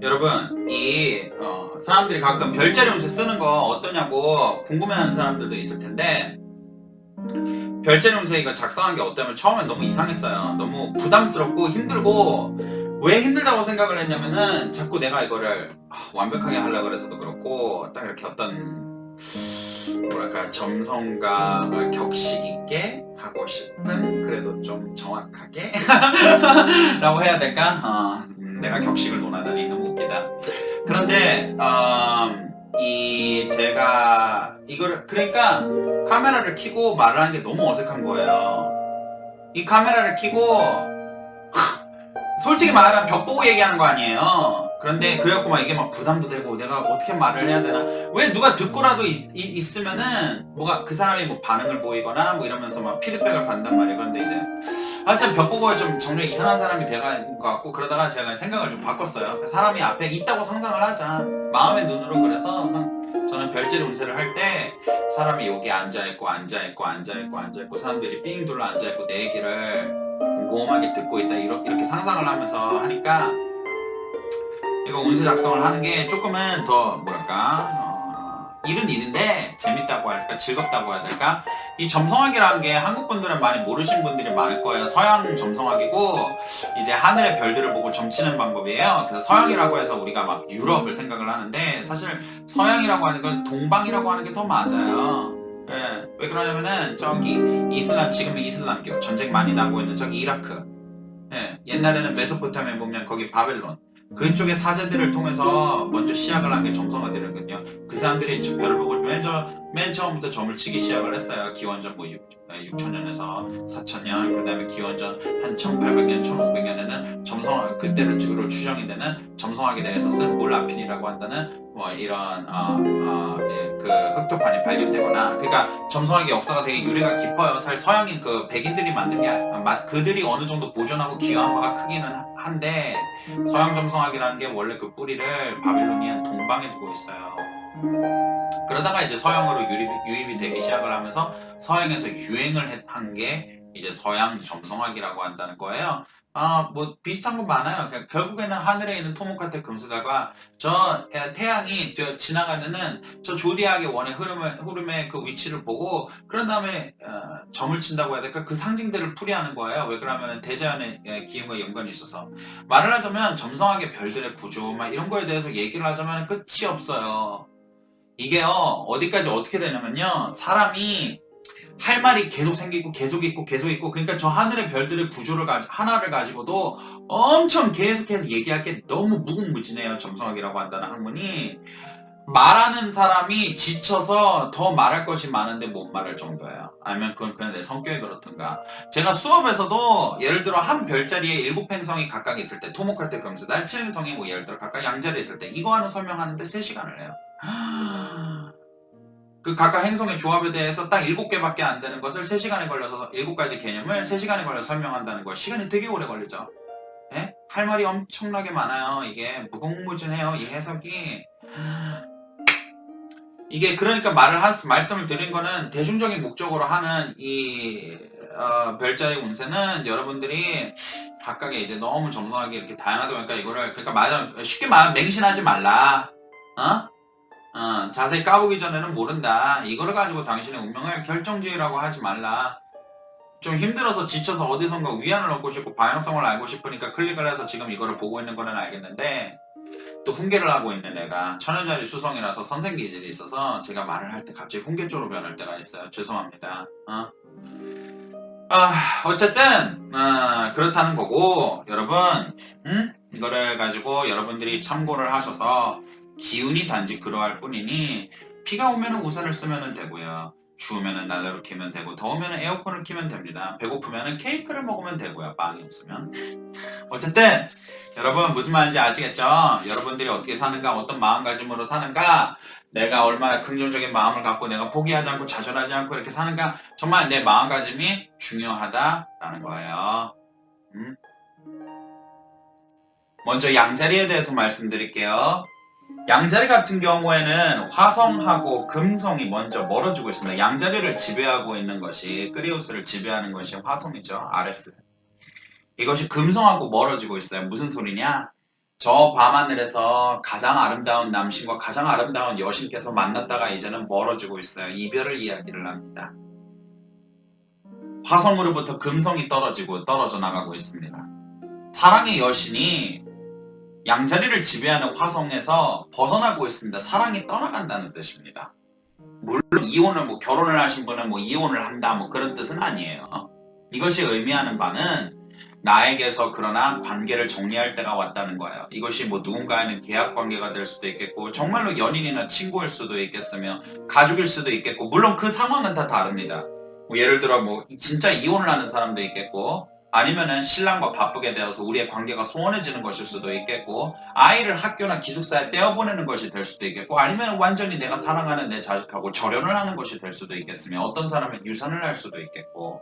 여러분, 사람들이 가끔 별자리 운세 쓰는 거 어떠냐고 궁금해하는 사람들도 있을 텐데, 별자리 운세 이거 작성한 게 어떠냐면 처음엔 너무 이상했어요. 너무 부담스럽고 힘들고, 왜 힘들다고 생각을 했냐면은 자꾸 내가 이거를 완벽하게 하려고 해서도 그렇고, 딱 이렇게 어떤 뭐랄까 점성감을 격식 있게 하고 싶은, 그래도 좀 정확하게 라고 해야 될까? 내가 격식을 논하다니 너무 웃기다. 그런데 제가 이거를 그러니까 카메라를 켜고 말을 하는 게 너무 어색한 거예요. 이 카메라를 켜고 솔직히 말하면 벽 보고 얘기하는 거 아니에요. 그런데 그래갖고 막 이게 막 부담도 되고 내가 어떻게 말을 해야 되나, 왜 누가 듣고라도 있으면은 뭐가 그 사람이 뭐 반응을 보이거나 뭐 이러면서 막 피드백을 받는단 말이에요. 그런데 이제 참 벽 보고 좀 정말 이상한 사람이 돼가는 것 같고, 그러다가 제가 생각을 좀 바꿨어요. 사람이 앞에 있다고 상상을 하자, 마음의 눈으로. 그래서 저는 별자리 운세를 할 때 사람이 여기 앉아있고 사람들이 삥 둘러 앉아있고 내 얘기를 곰곰하게 듣고 있다, 이렇게 상상을 하면서 하니까 이거 운세 작성을 하는 게 조금은 더 뭐랄까, 일은 일인데 재밌다고 할까, 즐겁다고 해야 될까. 이 점성학이라는 게 한국 분들은 많이 모르신 분들이 많을 거예요. 서양 점성학이고 이제 하늘의 별들을 보고 점치는 방법이에요. 그래서 서양이라고 해서 우리가 막 유럽을 생각을 하는데, 사실 서양이라고 하는 건 동방이라고 하는 게 더 맞아요. 예, 왜 그러냐면은 저기 지금은 이슬람교 전쟁 많이 나고 있는 저기 이라크, 예, 옛날에는 메소포타미아 보면 거기 바벨론, 그쪽의 사제들을 통해서 먼저 시작을 한 게 점성어들이거든요. 그 사람들이 별을 보고 맨 처음부터 점을 치기 시작을 했어요. 기원전 뭐 6천년에서 4천년, 그 다음에 기원전 한 1800년, 1500년에는 그때를 주로 추정이 되는 점성학에 대해서 쓴 물라핀이라고 한다는 뭐 이런 그 흑토판이 발견되거나, 그러니까 점성학의 역사가 되게 유래가 깊어요. 사실 서양인 그 백인들이 만든 게 그들이 어느 정도 보존하고 기여한 바가 크기는 한데, 서양 점성학이라는 게 원래 그 뿌리를 바빌로니안 동방에 두고 있어요. 그러다가 이제 서양으로 유입이 되기 시작을 하면서 서양에서 유행을 한 게 이제 서양 점성학이라고 한다는 거예요. 뭐 비슷한 거 많아요. 그러니까 결국에는 하늘에 있는 토목한테 금수다가 저 태양이 지나가는 저 조디악의 원의 흐름의 그 위치를 보고, 그런 다음에 점을 친다고 해야 될까? 그 상징들을 풀이하는 거예요. 왜 그러냐면 대자연의 기운과 연관이 있어서. 말을 하자면 점성학의 별들의 구조 막 이런 거에 대해서 얘기를 하자면 끝이 없어요. 이게요, 어디까지 어떻게 되냐면요, 사람이 할 말이 계속 생기고 계속 있고, 그러니까 저 하늘의 별들의 구조를 하나를 가지고도 엄청 계속해서 얘기할 게 너무 무궁무진해요. 점성학이라고 한다는 학문이. 말하는 사람이 지쳐서 더 말할 것이 많은데 못 말할 정도예요. 아니면 그건 그냥 내 성격이 그렇던가. 제가 수업에서도 예를 들어 한 별자리에 7행성이 각각 있을 때, 토목할 때 금수달, 7행성이 뭐 예를 들어 각각 양자리에 있을 때 이거 하나 설명하는데 3시간을 해요. 그 각각 행성의 조합에 대해서 딱 7개밖에 안 되는 것을 3시간에 걸려서 7가지 개념을 3시간에 걸려서 설명한다는 거, 시간이 되게 오래 걸리죠. 예? 할 말이 엄청나게 많아요. 이게 무궁무진해요, 이 해석이. 이게 그러니까 말씀을 드린 거는, 대중적인 목적으로 하는 이 별자리 운세는 여러분들이 각각의 이제 너무 점성하게 이렇게 다양하다 보니까 이거를, 그러니까 쉽게 말하면 맹신하지 말라. 자세히 까보기 전에는 모른다. 이거를 가지고 당신의 운명을 결정지으라고 하지 말라. 좀 힘들어서 지쳐서 어디선가 위안을 얻고 싶고 방향성을 알고 싶으니까 클릭을 해서 지금 이거를 보고 있는 거는 알겠는데, 또 훈계를 하고 있는 애가 천여자리 수성이라서 선생 기질이 있어서 제가 말을 할 때 갑자기 훈계 쪽으로 변할 때가 있어요. 죄송합니다. 어쨌든 그렇다는 거고, 여러분, 이거를 가지고 여러분들이 참고를 하셔서 기운이 단지 그러할 뿐이니, 비가 오면은 우산을 쓰면 되고요, 추우면은 난로를 켜면 되고, 더우면은 에어컨을 켜면 됩니다. 배고프면은 케이크를 먹으면 되고요, 빵이 없으면. 어쨌든 여러분 무슨 말인지 아시겠죠? 여러분들이 어떻게 사는가, 어떤 마음가짐으로 사는가, 내가 얼마나 긍정적인 마음을 갖고 내가 포기하지 않고 좌절하지 않고 이렇게 사는가, 정말 내 마음가짐이 중요하다라는 거예요. 먼저 양자리에 대해서 말씀드릴게요. 양자리 같은 경우에는 화성하고 금성이 먼저 멀어지고 있습니다. 양자리를 지배하고 있는 것이, 끄리우스를 지배하는 것이 화성이죠. 아레스. 이것이 금성하고 멀어지고 있어요. 무슨 소리냐? 저 밤하늘에서 가장 아름다운 남신과 가장 아름다운 여신께서 만났다가 이제는 멀어지고 있어요. 이별을 이야기를 합니다. 화성으로부터 금성이 떨어져 나가고 있습니다. 사랑의 여신이 양자리를 지배하는 화성에서 벗어나고 있습니다. 사랑이 떠나간다는 뜻입니다. 물론 이혼을 결혼을 하신 분은 이혼을 한다 그런 뜻은 아니에요. 이것이 의미하는 바는 나에게서 그러나 관계를 정리할 때가 왔다는 거예요. 이것이 누군가에는 계약 관계가 될 수도 있겠고 정말로 연인이나 친구일 수도 있겠으며 가족일 수도 있겠고 물론 그 상황은 다 다릅니다. 예를 들어 진짜 이혼을 하는 사람도 있겠고 아니면은 신랑과 바쁘게 되어서 우리의 관계가 소원해지는 것일 수도 있겠고 아이를 학교나 기숙사에 떼어보내는 것이 될 수도 있겠고 아니면 완전히 내가 사랑하는 내 자식하고 절연을 하는 것이 될 수도 있겠으며 어떤 사람은 유산을 할 수도 있겠고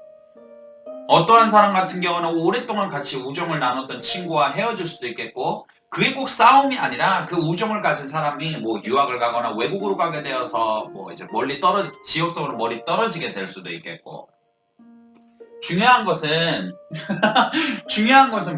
어떠한 사람 같은 경우는 오랫동안 같이 우정을 나눴던 친구와 헤어질 수도 있겠고 그게 꼭 싸움이 아니라 그 우정을 가진 사람이 유학을 가거나 외국으로 가게 되어서 이제 지역적으로 멀리 떨어지게 될 수도 있겠고 중요한 것은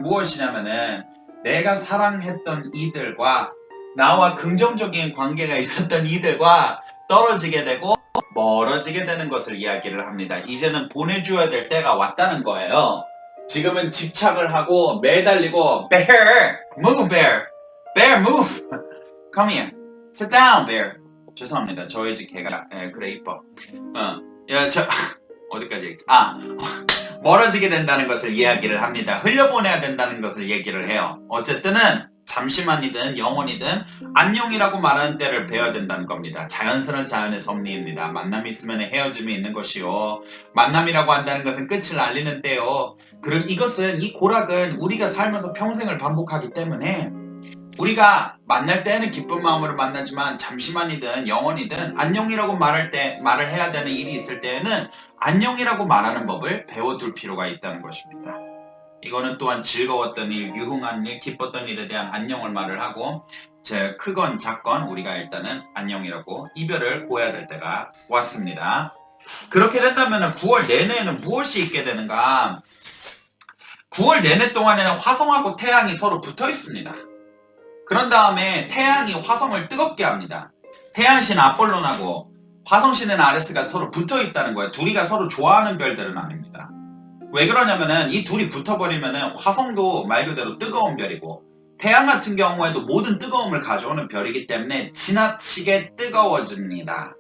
무엇이냐면은 내가 사랑했던 이들과 나와 긍정적인 관계가 있었던 이들과 떨어지게 되고 멀어지게 되는 것을 이야기를 합니다. 이제는 보내줘야 될 때가 왔다는 거예요. 지금은 집착을 하고 매달리고 Bear, move bear, bear move, come here, sit down bear. 죄송합니다. 저희 집 개가 그래 이뻐. 어디까지 얘기했지? 멀어지게 된다는 것을 이야기를 합니다. 흘려보내야 된다는 것을 얘기를 해요. 어쨌든은 잠시만이든 영원이든 안녕이라고 말하는 때를 배워야 된다는 겁니다. 자연스러운 자연의 섭리입니다. 만남이 있으면 헤어짐이 있는 것이요. 만남이라고 한다는 것은 끝을 알리는 때요. 그리고 이 고락은 우리가 살면서 평생을 반복하기 때문에 우리가 만날 때는 기쁜 마음으로 만나지만 잠시만이든 영원이든 안녕이라고 말을 해야 되는 일이 있을 때에는 안녕이라고 말하는 법을 배워둘 필요가 있다는 것입니다. 이거는 또한 즐거웠던 일, 유흥한 일, 기뻤던 일에 대한 안녕을 말을 하고 크건 작건 우리가 일단은 안녕이라고 이별을 고해야 될 때가 왔습니다. 그렇게 된다면 9월 내내에는 무엇이 있게 되는가? 9월 내내 동안에는 화성하고 태양이 서로 붙어 있습니다. 그런 다음에 태양이 화성을 뜨겁게 합니다. 태양신 아폴론하고 화성신은 아레스가 서로 붙어 있다는 거예요. 둘이가 서로 좋아하는 별들은 아닙니다. 왜 그러냐면은 이 둘이 붙어버리면은 화성도 말 그대로 뜨거운 별이고 태양 같은 경우에도 모든 뜨거움을 가져오는 별이기 때문에 지나치게 뜨거워집니다.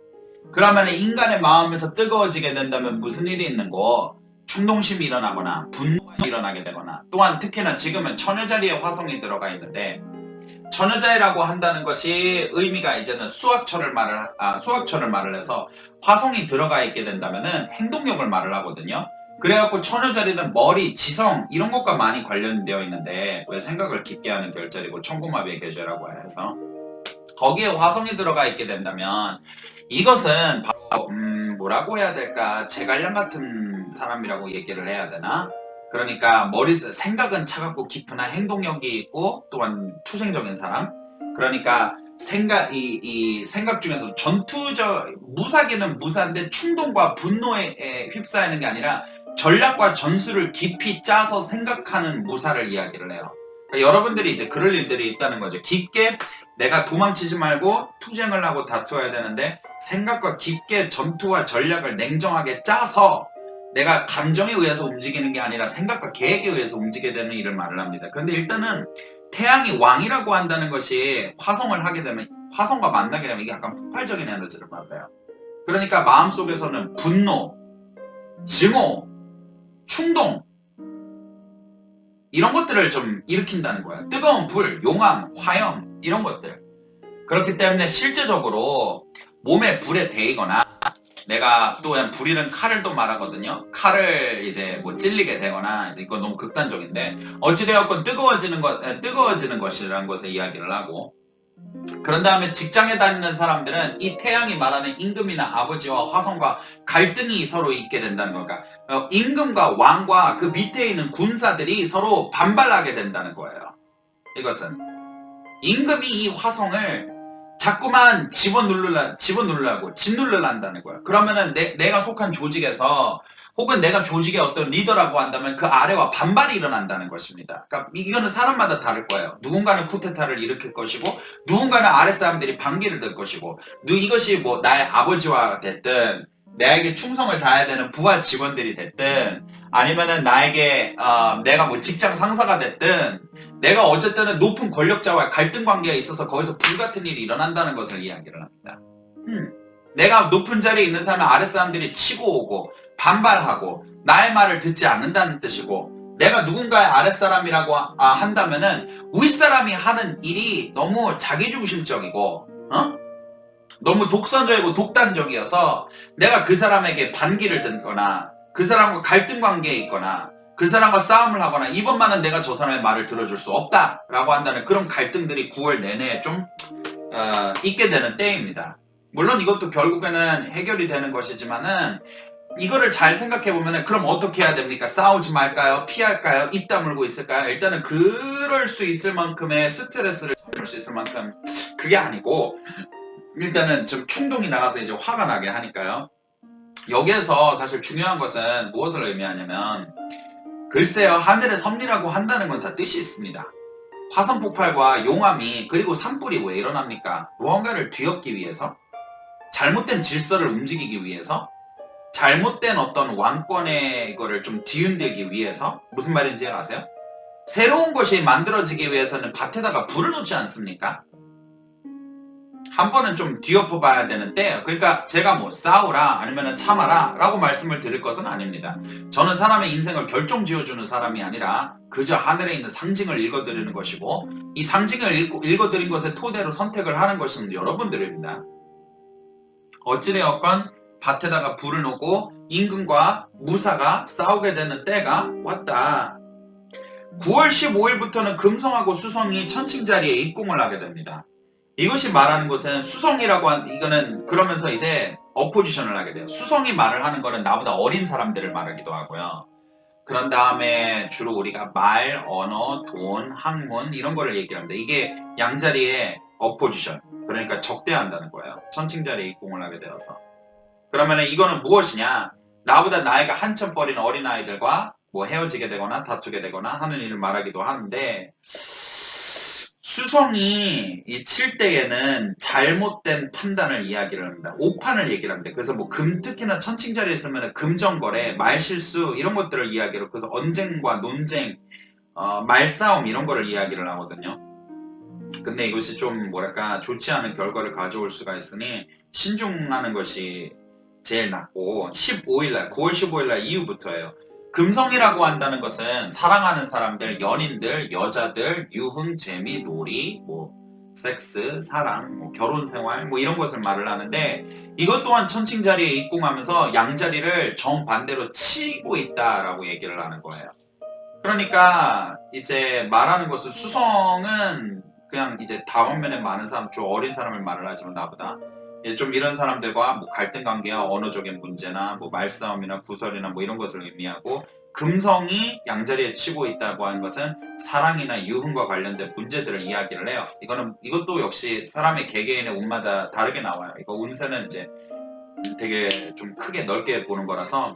그러면 인간의 마음에서 뜨거워지게 된다면 무슨 일이 있는 거? 충동심이 일어나거나 분노가 일어나게 되거나 또한 특히나 지금은 처녀자리에 화성이 들어가 있는데 처녀자리라고 한다는 것이 의미가 이제는 수학처를 말을 해서 화성이 들어가 있게 된다면은 행동력을 말을 하거든요. 그래갖고 처녀자리는 머리, 지성 이런 것과 많이 관련되어 있는데 왜 생각을 깊게 하는 결자리고 천궁마비의 계절이라고 해서 거기에 화성이 들어가 있게 된다면 이것은 바로 뭐라고 해야 될까? 제갈량 같은 사람이라고 얘기를 해야 되나? 그러니까 생각은 차갑고 깊으나 행동력이 있고 또한 투쟁적인 사람. 그러니까 생각 중에서 무사기는 무사인데 충동과 분노에 휩싸이는 게 아니라 전략과 전술을 깊이 짜서 생각하는 무사를 이야기를 해요. 그러니까 여러분들이 이제 그럴 일들이 있다는 거죠. 깊게 내가 도망치지 말고 투쟁을 하고 다투어야 되는데 생각과 깊게 전투와 전략을 냉정하게 짜서 내가 감정에 의해서 움직이는 게 아니라 생각과 계획에 의해서 움직이게 되는 일을 말을 합니다. 그런데 일단은 태양이 왕이라고 한다는 것이 화성을 하게 되면 화성과 만나게 되면 이게 약간 폭발적인 에너지를 받아요. 그러니까 마음속에서는 분노, 증오, 충동 이런 것들을 좀 일으킨다는 거예요. 뜨거운 불, 용암, 화염 이런 것들. 그렇기 때문에 실제적으로 몸에 불에 데이거나 내가 또 그냥 불이는 칼을 또 말하거든요. 칼을 이제 찔리게 되거나 이거 너무 극단적인데 어찌되었건 뜨거워지는 것이라는 것에 이야기를 하고 그런 다음에 직장에 다니는 사람들은 이 태양이 말하는 임금이나 아버지와 화성과 갈등이 서로 있게 된다는 거니까 임금과 왕과 그 밑에 있는 군사들이 서로 반발하게 된다는 거예요. 이것은 임금이 이 화성을 자꾸만 집어누르려고 짓누르려한다는 거야. 그러면은 내가 속한 조직에서 혹은 내가 조직의 어떤 리더라고 한다면 그 아래와 반발이 일어난다는 것입니다. 그러니까 이거는 사람마다 다를 거예요. 누군가는 쿠데타를 일으킬 것이고 누군가는 아랫사람들이 반기를 들 것이고 이것이 뭐 나의 아버지와 됐든 나에게 충성을 다해야 되는 부하 직원들이 됐든 아니면은 나에게 내가 뭐 직장 상사가 됐든 내가 어쨌든 높은 권력자와 갈등 관계에 있어서 거기서 불같은 일이 일어난다는 것을 이야기를 합니다. 내가 높은 자리에 있는 사람은 아랫사람들이 치고 오고 반발하고 나의 말을 듣지 않는다는 뜻이고 내가 누군가의 아랫사람이라고 한다면은 윗사람이 하는 일이 너무 자기중심적이고 너무 독선적이고 독단적이어서 내가 그 사람에게 반기를 들거나 그 사람과 갈등 관계에 있거나 그 사람과 싸움을 하거나 이번만은 내가 저 사람의 말을 들어줄 수 없다라고 한다는 그런 갈등들이 9월 내내 좀 있게 되는 때입니다. 물론 이것도 결국에는 해결이 되는 것이지만은 이거를 잘 생각해보면은 그럼 어떻게 해야 됩니까? 싸우지 말까요? 피할까요? 입 다물고 있을까요? 일단은 그럴 수 있을 만큼의 스트레스를 줄 수 있을 만큼 그게 아니고 일단은 좀 충동이 나가서 이제 화가 나게 하니까요. 여기에서 사실 중요한 것은 무엇을 의미하냐면 글쎄요, 하늘의 섭리라고 한다는 건 다 뜻이 있습니다. 화산 폭발과 용암이 그리고 산불이 왜 일어납니까? 무언가를 뒤엎기 위해서? 잘못된 질서를 움직이기 위해서? 잘못된 어떤 왕권의 이거를 좀 뒤흔들기 위해서? 무슨 말인지 아세요? 새로운 것이 만들어지기 위해서는 밭에다가 불을 놓지 않습니까? 한 번은 좀 뒤엎어 봐야 되는데 그러니까 제가 뭐 싸우라 아니면 참아라 라고 말씀을 드릴 것은 아닙니다. 저는 사람의 인생을 결정지어주는 사람이 아니라 그저 하늘에 있는 상징을 읽어드리는 것이고 이 상징을 읽어드린 것의 토대로 선택을 하는 것은 여러분들입니다. 어찌되었건 밭에다가 불을 놓고 임금과 무사가 싸우게 되는 때가 왔다. 9월 15일부터는 금성하고 수성이 천칭자리에 입궁을 하게 됩니다. 이것이 말하는 것은 수성이라고 이거는 그러면서 이제 어포지션을 하게 돼요. 수성이 말을 하는 거는 나보다 어린 사람들을 말하기도 하고요. 그런 다음에 주로 우리가 말, 언어, 돈, 학문 이런 거를 얘기합니다. 이게 양자리의 어포지션, 그러니까 적대한다는 거예요. 천칭자리에 입궁을 하게 되어서. 그러면 이거는 무엇이냐? 나보다 나이가 한참 어린 어린아이들과 뭐 헤어지게 되거나 다투게 되거나 하는 일을 말하기도 하는데 수성이 칠 때에는 잘못된 판단을 이야기를 합니다. 오판을 얘기를 합니다. 그래서 뭐 특히나 천칭자리에 있으면 금전거래, 말실수 이런 것들을 이야기를 그래서 언쟁과 논쟁, 말싸움 이런 거를 이야기를 하거든요. 근데 이것이 좀 뭐랄까 좋지 않은 결과를 가져올 수가 있으니 신중하는 것이 제일 낫고 15일날 9월 15일날 이후부터예요. 금성이라고 한다는 것은 사랑하는 사람들, 연인들, 여자들, 유흥, 재미, 놀이, 뭐 섹스, 사랑, 뭐 결혼생활 뭐 이런 것을 말을 하는데 이것 또한 천칭자리에 입궁하면서 양자리를 정반대로 치고 있다라고 얘기를 하는 거예요. 그러니까 이제 말하는 것은 수성은 그냥 이제 다원면에 많은 사람, 좀 어린 사람을 말을 하지만 나보다 좀 이런 사람들과 뭐 갈등 관계와 언어적인 문제나 뭐 말싸움이나 구설이나 뭐 이런 것을 의미하고 금성이 양자리에 치고 있다고 하는 것은 사랑이나 유흥과 관련된 문제들을 이야기를 해요. 이것도 역시 사람의 개개인의 운마다 다르게 나와요. 이거 운세는 이제 되게 좀 크게 넓게 보는 거라서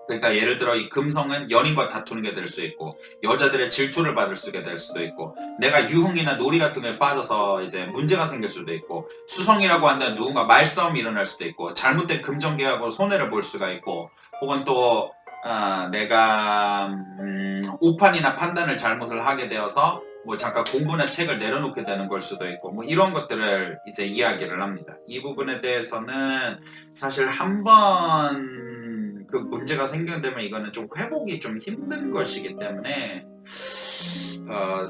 그러니까 예를 들어 이 금성은 연인과 다투는 게 될 수 있고 여자들의 질투를 받을 수가 될 수도 있고 내가 유흥이나 놀이 같은 거에 빠져서 이제 문제가 생길 수도 있고 수성이라고 한다면 누군가 말싸움이 일어날 수도 있고 잘못된 금전계약으로 손해를 볼 수가 있고 혹은 또 내가 오판이나 판단을 잘못을 하게 되어서 뭐 잠깐 공부나 책을 내려놓게 되는 걸 수도 있고 뭐 이런 것들을 이제 이야기를 합니다. 이 부분에 대해서는 사실 한번 그 문제가 생겨되면 이거는 좀 회복이 좀 힘든 것이기 때문에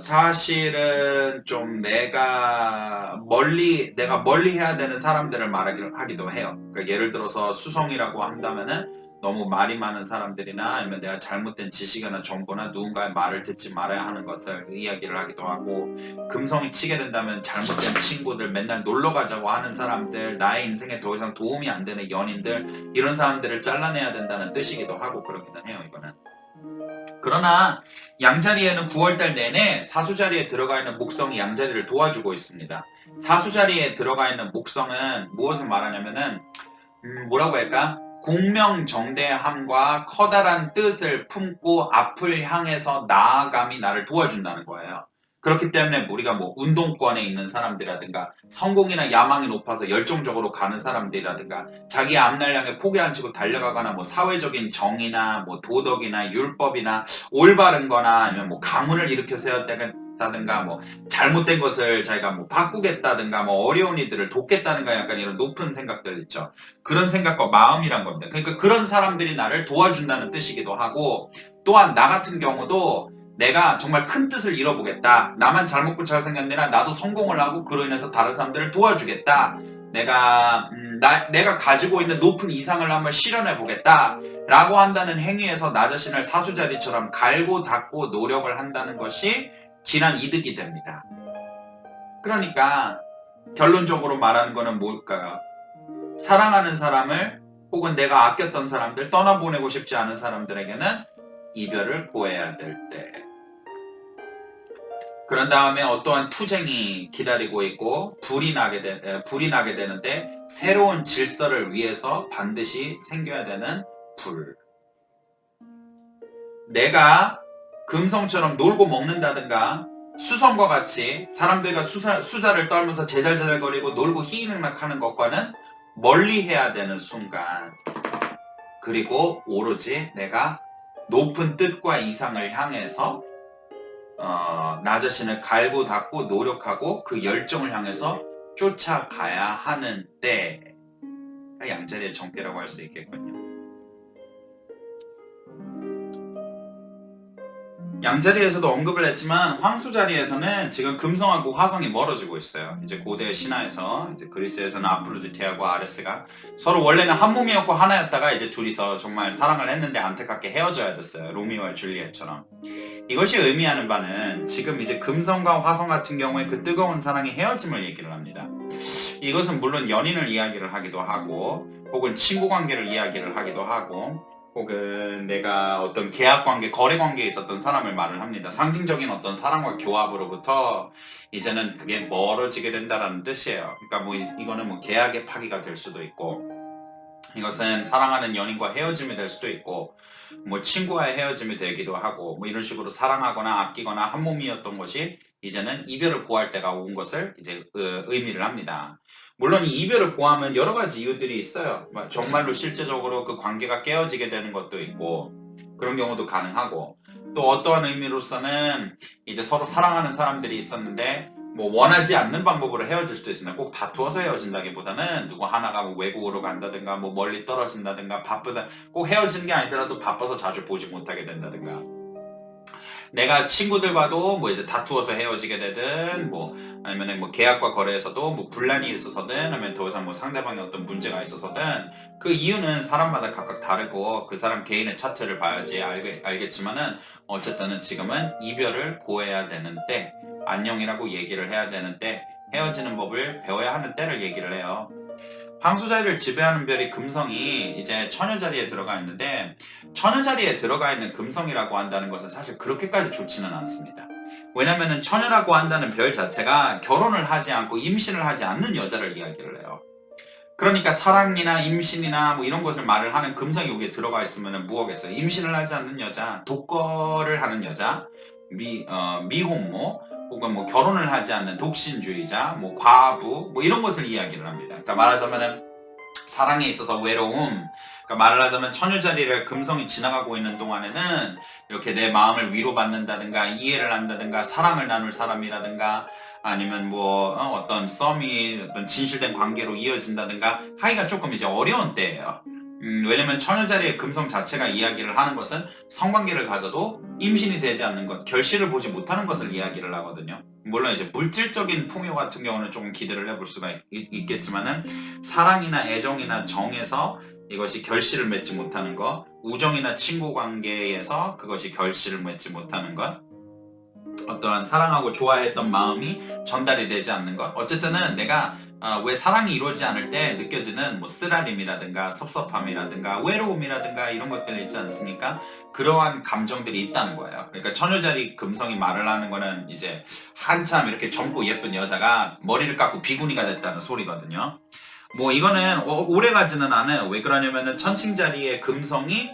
사실은 좀 내가 멀리 해야 되는 사람들을 말하기도 해요. 그러니까 예를 들어서 수성이라고 한다면은 너무 말이 많은 사람들이나 아니면 내가 잘못된 지식이나 정보나 누군가의 말을 듣지 말아야 하는 것을 이야기를 하기도 하고 금성이 치게 된다면 잘못된 친구들, 맨날 놀러 가자고 하는 사람들, 나의 인생에 더 이상 도움이 안 되는 연인들 이런 사람들을 잘라내야 된다는 뜻이기도 하고 그러기는 해요. 이거는 그러나 양자리에는 9월달 내내 사수자리에 들어가 있는 목성이 양자리를 도와주고 있습니다. 사수자리에 들어가 있는 목성은 무엇을 말하냐면은 뭐라고 할까? 공명정대함과 커다란 뜻을 품고 앞을 향해서 나아감이 나를 도와준다는 거예요. 그렇기 때문에 우리가 뭐 운동권에 있는 사람들이라든가 성공이나 야망이 높아서 열정적으로 가는 사람들이라든가 자기 앞날 향해 포기 안 치고 달려가거나 뭐 사회적인 정의나 뭐 도덕이나 율법이나 올바른 거나 아니면 뭐 가문을 일으켜 세웠다든가 뭐 잘못된 것을 자기가 뭐 바꾸겠다든가 뭐 어려운 이들을 돕겠다든가 약간 이런 높은 생각들 있죠. 그런 생각과 마음이란 겁니다. 그러니까 그런 사람들이 나를 도와준다는 뜻이기도 하고 또한 나 같은 경우도 내가 정말 큰 뜻을 이뤄보겠다. 나만 잘 먹고 잘 생겼느라 나도 성공을 하고 그로 인해서 다른 사람들을 도와주겠다. 내가 가지고 있는 높은 이상을 한번 실현해 보겠다. 라고 한다는 행위에서 나 자신을 사수자리처럼 갈고 닦고 노력을 한다는 것이 진한 이득이 됩니다. 그러니까 결론적으로 말하는 거는 뭘까요? 사랑하는 사람을 혹은 내가 아꼈던 사람들, 떠나보내고 싶지 않은 사람들에게는 이별을 고해야 될 때. 그런 다음에 어떠한 투쟁이 기다리고 있고 불이 나게 되는데 새로운 질서를 위해서 반드시 생겨야 되는 불. 내가 금성처럼 놀고 먹는다든가 수성과 같이 사람들과 수다를 떨면서 제잘제잘거리고 놀고 희희맥락하는 것과는 멀리 해야 되는 순간. 그리고 오로지 내가 높은 뜻과 이상을 향해서 나 자신을 갈고 닦고 노력하고 그 열정을 향해서 쫓아가야 하는 때가 양자리의 정계라고 할 수 있겠군요. 양자리에서도 언급을 했지만 황수자리에서는 지금 금성하고 화성이 멀어지고 있어요. 이제 고대 신화에서 이제 그리스에서는 아프로디테하고 아레스가 서로 원래는 한 몸이었고 하나였다가 이제 둘이서 정말 사랑을 했는데 안타깝게 헤어져야 됐어요. 로미오와 줄리엣처럼. 이것이 의미하는 바는 지금 이제 금성과 화성 같은 경우에 그 뜨거운 사랑이 헤어짐을 얘기를 합니다. 이것은 물론 연인을 이야기를 하기도 하고 혹은 친구 관계를 이야기를 하기도 하고 혹은 내가 어떤 계약 관계, 거래 관계에 있었던 사람을 말을 합니다. 상징적인 어떤 사랑과 교합으로부터 이제는 그게 멀어지게 된다라는 뜻이에요. 그러니까 뭐 이거는 뭐 계약의 파기가 될 수도 있고 이것은 사랑하는 연인과 헤어짐이 될 수도 있고 뭐 친구와의 헤어짐이 되기도 하고 뭐 이런 식으로 사랑하거나 아끼거나 한 몸이었던 것이 이제는 이별을 고할 때가 온 것을 이제 의미를 합니다. 물론 이 이별을 고하면 여러 가지 이유들이 있어요. 정말로 실제적으로 그 관계가 깨어지게 되는 것도 있고 그런 경우도 가능하고 또 어떠한 의미로서는 이제 서로 사랑하는 사람들이 있었는데 뭐 원하지 않는 방법으로 헤어질 수도 있습니다. 꼭 다투어서 헤어진다기보다는 누구 하나가 뭐 외국으로 간다든가 뭐 멀리 떨어진다든가 바쁘다 꼭 헤어지는 게 아니더라도 바빠서 자주 보지 못하게 된다든가 내가 친구들과도 뭐 이제 다투어서 헤어지게 되든 뭐 아니면 뭐 계약과 거래에서도 뭐 분란이 있어서든 아니면 더 이상 뭐 상대방의 어떤 문제가 있어서든 그 이유는 사람마다 각각 다르고 그 사람 개인의 차트를 봐야지 알겠지만은 어쨌든 지금은 이별을 고해야 되는 때 안녕이라고 얘기를 해야 되는 때 헤어지는 법을 배워야 하는 때를 얘기를 해요. 황수자리를 지배하는 별이 금성이 이제 처녀자리에 들어가 있는데 처녀자리에 들어가 있는 금성이라고 한다는 것은 사실 그렇게까지 좋지는 않습니다. 왜냐면은 처녀라고 한다는 별 자체가 결혼을 하지 않고 임신을 하지 않는 여자를 이야기를 해요. 그러니까 사랑이나 임신이나 뭐 이런 것을 말을 하는 금성이 여기에 들어가 있으면 뭐겠어요? 임신을 하지 않는 여자, 독거를 하는 여자, 미혼모, 혹은 뭐 결혼을 하지 않는 독신주의자, 뭐 과부, 뭐 이런 것을 이야기를 합니다. 그러니까 말하자면은 사랑에 있어서 외로움, 그러니까 말을 하자면 처녀자리를 금성이 지나가고 있는 동안에는 이렇게 내 마음을 위로받는다든가 이해를 한다든가 사랑을 나눌 사람이라든가 아니면 뭐 어떤 썸이 어떤 진실된 관계로 이어진다든가 하기가 조금 이제 어려운 때예요. 왜냐면 처녀자리의 금성 자체가 이야기를 하는 것은 성관계를 가져도 임신이 되지 않는 것, 결실을 보지 못하는 것을 이야기를 하거든요. 물론 이제 물질적인 풍요 같은 경우는 조금 기대를 해볼 수가 있겠지만은 사랑이나 애정이나 정에서 이것이 결실을 맺지 못하는 것, 우정이나 친구 관계에서 그것이 결실을 맺지 못하는 것, 어떠한 사랑하고 좋아했던 마음이 전달이 되지 않는 것, 어쨌든은 내가 왜 사랑이 이루어지지 않을 때 느껴지는 뭐 쓰라림이라든가 섭섭함이라든가 외로움이라든가 이런 것들이 있지 않습니까? 그러한 감정들이 있다는 거예요. 그러니까 처녀자리 금성이 말을 하는 거는 이제 한참 이렇게 젊고 예쁜 여자가 머리를 깎고 비구니가 됐다는 소리거든요. 뭐 이거는 오래가지는 않아요. 왜 그러냐면은 천칭자리의 금성이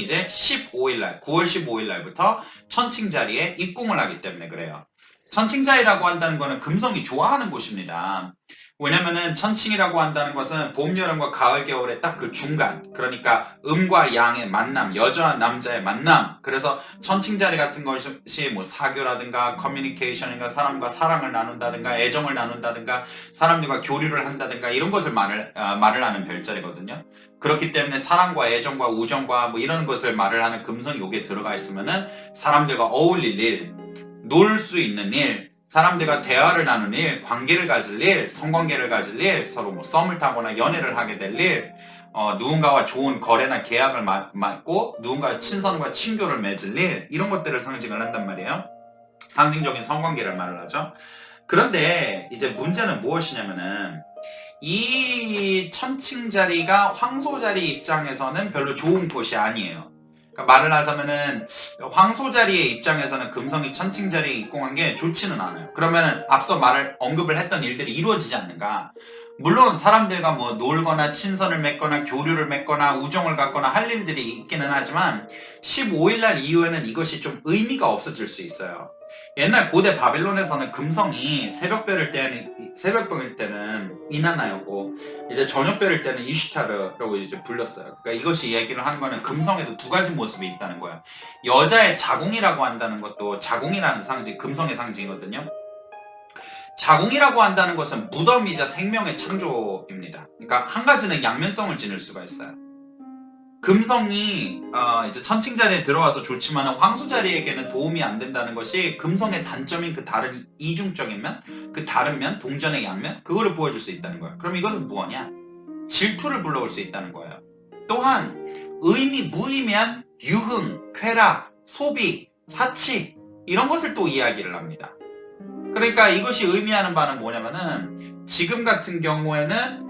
이제 15일날 9월 15일날부터 천칭자리에 입궁을 하기 때문에 그래요. 천칭자리라고 한다는 거는 금성이 좋아하는 곳입니다. 왜냐면은 천칭이라고 한다는 것은 봄, 여름과 가을, 겨울의 딱 그 중간, 그러니까 음과 양의 만남, 여자와 남자의 만남. 그래서 천칭자리 같은 것이 뭐 사교라든가 커뮤니케이션인가 사람과 사랑을 나눈다든가 애정을 나눈다든가 사람들과 교류를 한다든가 이런 것을 말을 하는 별자리거든요. 그렇기 때문에 사랑과 애정과 우정과 뭐 이런 것을 말을 하는 금성이 여기에 들어가 있으면은 사람들과 어울릴 일, 놀 수 있는 일, 사람들과 대화를 나누는 일, 관계를 가질 일, 성관계를 가질 일, 서로 뭐 썸을 타거나 연애를 하게 될 일, 누군가와 좋은 거래나 계약을 맺고 누군가와 친선과 친교를 맺을 일, 이런 것들을 상징을 한단 말이에요. 상징적인 성관계를 말을 하죠. 그런데 이제 문제는 무엇이냐면은 이 천칭자리가 황소자리 입장에서는 별로 좋은 곳이 아니에요. 그러니까 말을 하자면은 황소자리의 입장에서는 금성이 천칭자리에 입궁한 게 좋지는 않아요. 그러면은 앞서 언급을 했던 일들이 이루어지지 않는가? 물론 사람들과 뭐 놀거나 친선을 맺거나 교류를 맺거나 우정을 갖거나 할 일들이 있기는 하지만 15일날 이후에는 이것이 좀 의미가 없어질 수 있어요. 옛날 고대 바빌론에서는 금성이 새벽별일 때는 이나나였고 이제 저녁별일 때는 이슈타르라고 이제 불렸어요. 그러니까 이것이 얘기를 하는 거는 금성에도 두 가지 모습이 있다는 거예요. 여자의 자궁이라고 한다는 것도 자궁이라는 상징, 금성의 상징이거든요. 자궁이라고 한다는 것은 무덤이자 생명의 창조입니다. 그러니까 한 가지는 양면성을 지닐 수가 있어요. 금성이 이제 천칭자리에 들어와서 좋지만 황소자리에게는 도움이 안 된다는 것이 금성의 단점인 그 다른 이중적인 면, 그 다른 면, 동전의 양면, 그거를 보여줄 수 있다는 거예요. 그럼 이것은 뭐냐? 질투를 불러올 수 있다는 거예요. 또한 무의미한 유흥, 쾌락, 소비, 사치 이런 것을 또 이야기를 합니다. 그러니까 이것이 의미하는 바는 뭐냐면은 지금 같은 경우에는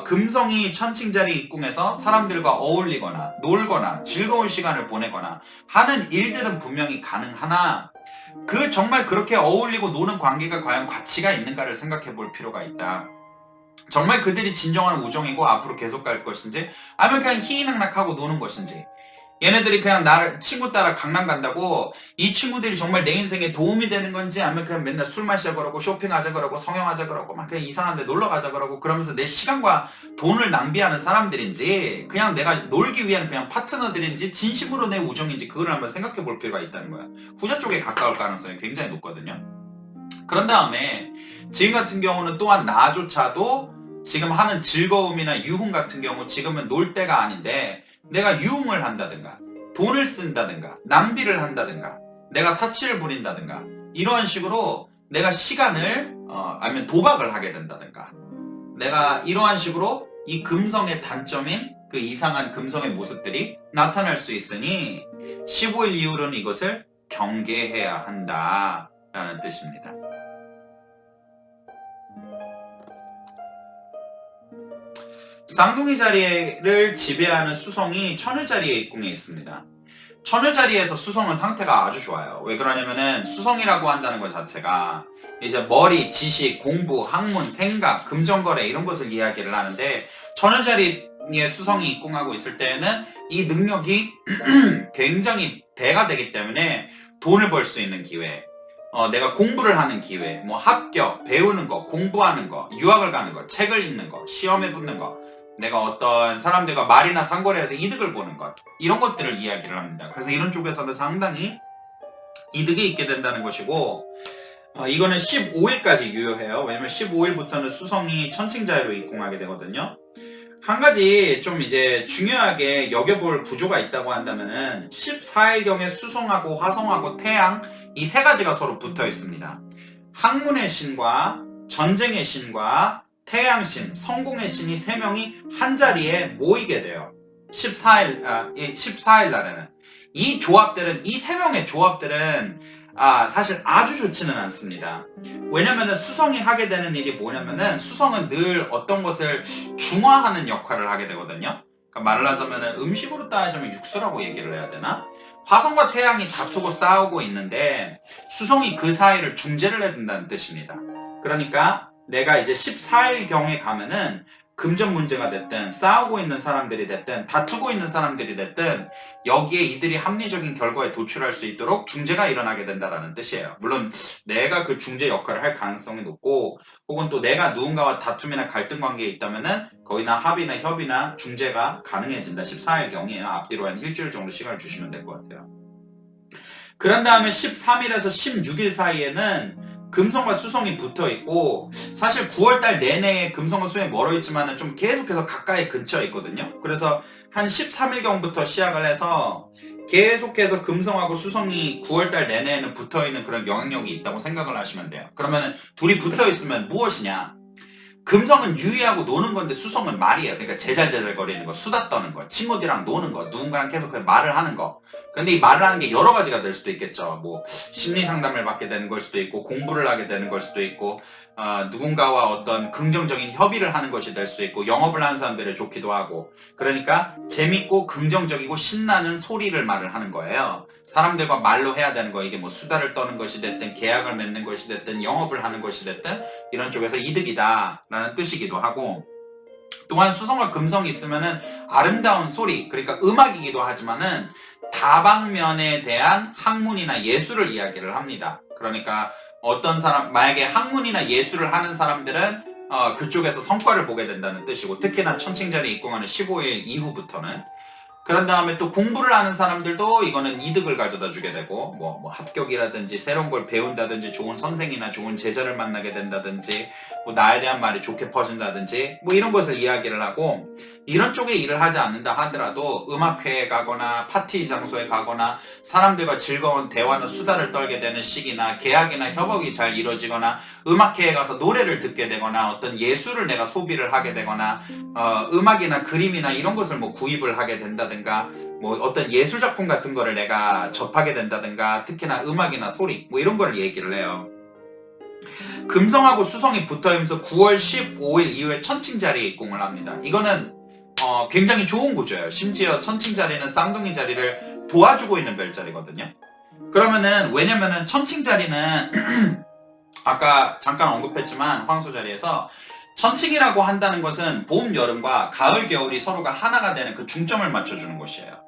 금성이 천칭자리 입궁해서 사람들과 어울리거나 놀거나 즐거운 시간을 보내거나 하는 일들은 분명히 가능하나 정말 그렇게 어울리고 노는 관계가 과연 가치가 있는가를 생각해 볼 필요가 있다. 정말 그들이 진정한 우정이고 앞으로 계속 갈 것인지 아니면 그냥 희희낙낙하고 노는 것인지 얘네들이 그냥 나를 친구 따라 강남 간다고 이 친구들이 정말 내 인생에 도움이 되는 건지 아니면 그냥 맨날 술 마시자 그러고 쇼핑하자 그러고 성형하자 그러고 막 그냥 이상한 데 놀러 가자 그러고 그러면서 내 시간과 돈을 낭비하는 사람들인지 그냥 내가 놀기 위한 그냥 파트너들인지 진심으로 내 우정인지 그걸 한번 생각해 볼 필요가 있다는 거야. 후자 쪽에 가까울 가능성이 굉장히 높거든요. 그런 다음에 지금 같은 경우는 또한 나조차도 지금 하는 즐거움이나 유흥 같은 경우 지금은 놀 때가 아닌데 내가 유흥을 한다든가 돈을 쓴다든가 낭비를 한다든가 내가 사치를 부린다든가 이러한 식으로 내가 시간을 아니면 도박을 하게 된다든가 내가 이러한 식으로 이 금성의 단점인 그 이상한 금성의 모습들이 나타날 수 있으니 15일 이후로는 이것을 경계해야 한다라는 뜻입니다. 쌍둥이 자리를 지배하는 수성이 처녀자리에 입궁해 있습니다. 처녀자리에서 수성은 상태가 아주 좋아요. 왜 그러냐면은 수성이라고 한다는 것 자체가 이제 머리, 지식, 공부, 학문, 생각, 금전거래 이런 것을 이야기를 하는데 처녀자리에 수성이 입궁하고 있을 때에는 이 능력이 굉장히 배가 되기 때문에 돈을 벌 수 있는 기회, 내가 공부를 하는 기회, 뭐 합격, 배우는 거, 공부하는 거, 유학을 가는 거, 책을 읽는 거, 시험에 붙는 거, 내가 어떤 사람들과 말이나 상거래해서 이득을 보는 것 이런 것들을 이야기를 합니다. 그래서 이런 쪽에서는 상당히 이득이 있게 된다는 것이고 이거는 15일까지 유효해요. 왜냐면 15일부터는 수성이 천칭자리로 입궁하게 되거든요. 한 가지 좀 이제 중요하게 여겨볼 구조가 있다고 한다면은 14일경에 수성하고 화성하고 태양 이 세 가지가 서로 붙어 있습니다. 학문의 신과 전쟁의 신과 태양신, 성공의 신이 세 명이 한 자리에 모이게 돼요. 14일 날에는. 이 세 명의 조합들은 사실 아주 좋지는 않습니다. 왜냐면은 수성이 하게 되는 일이 뭐냐면은 수성은 늘 어떤 것을 중화하는 역할을 하게 되거든요. 그러니까 말을 하자면은 음식으로 따지면 육수라고 얘기를 해야 되나? 화성과 태양이 다투고 싸우고 있는데 수성이 그 사이를 중재를 해준다는 뜻입니다. 그러니까 내가 이제 14일경에 가면은 금전 문제가 됐든 싸우고 있는 사람들이 됐든 다투고 있는 사람들이 됐든 여기에 이들이 합리적인 결과에 도출할 수 있도록 중재가 일어나게 된다는 뜻이에요. 물론 내가 그 중재 역할을 할 가능성이 높고 혹은 또 내가 누군가와 다툼이나 갈등 관계에 있다면은 거기나 합의나 협의나 중재가 가능해진다. 14일경이에요. 앞뒤로 한 일주일 정도 시간을 주시면 될 것 같아요. 그런 다음에 13일에서 16일 사이에는 금성과 수성이 붙어 있고 사실 9월달 내내 금성과 수성이 멀어 있지만 좀 계속해서 가까이 근처에 있거든요. 그래서 한 13일경부터 시작을 해서 계속해서 금성하고 수성이 9월달 내내에는 붙어 있는 그런 영향력이 있다고 생각을 하시면 돼요. 그러면 둘이 붙어 있으면 무엇이냐? 금성은 유의하고 노는 건데 수성은 말이에요. 그러니까 제잘제잘거리는 거, 수다 떠는 거, 친구들이랑 노는 거, 누군가랑 계속 말을 하는 거. 근데 이 말을 하는 게 여러 가지가 될 수도 있겠죠. 뭐 심리 상담을 받게 되는 걸 수도 있고 공부를 하게 되는 걸 수도 있고 누군가와 어떤 긍정적인 협의를 하는 것이 될 수 있고 영업을 하는 사람들을 좋기도 하고 그러니까 재밌고 긍정적이고 신나는 소리를 말을 하는 거예요. 사람들과 말로 해야 되는 거 이게 뭐 수다를 떠는 것이 됐든 계약을 맺는 것이 됐든 영업을 하는 것이 됐든 이런 쪽에서 이득이다 라는 뜻이기도 하고 또한 수성과 금성이 있으면은 아름다운 소리 그러니까 음악이기도 하지만은 다방면에 대한 학문이나 예술을 이야기를 합니다. 그러니까 어떤 사람 만약에 학문이나 예술을 하는 사람들은 그쪽에서 성과를 보게 된다는 뜻이고 특히나 천칭자리 입궁하는 15일 이후부터는 그런 다음에 또 공부를 하는 사람들도 이거는 이득을 가져다 주게 되고 뭐 합격이라든지 새로운 걸 배운다든지 좋은 선생이나 좋은 제자를 만나게 된다든지 뭐 나에 대한 말이 좋게 퍼진다든지 뭐 이런 것을 이야기를 하고 이런 쪽에 일을 하지 않는다 하더라도 음악회에 가거나 파티 장소에 가거나 사람들과 즐거운 대화나 수다를 떨게 되는 시기나 계약이나 협업이 잘 이루어지거나 음악회에 가서 노래를 듣게 되거나 어떤 예술을 내가 소비를 하게 되거나 음악이나 그림이나 이런 것을 뭐 구입을 하게 된다든가 뭐 어떤 예술작품 같은 거를 내가 접하게 된다든가 특히나 음악이나 소리 뭐 이런 거를 얘기를 해요. 금성하고 수성이 붙어있면서 9월 15일 이후에 천칭자리에 입궁을 합니다. 이거는 굉장히 좋은 구조예요. 심지어 천칭자리는 쌍둥이 자리를 도와주고 있는 별자리거든요. 그러면은 왜냐면은 천칭자리는 아까 잠깐 언급했지만 황소 자리에서 천칭이라고 한다는 것은 봄, 여름과 가을, 겨울이 서로가 하나가 되는 그 중점을 맞춰주는 것이에요.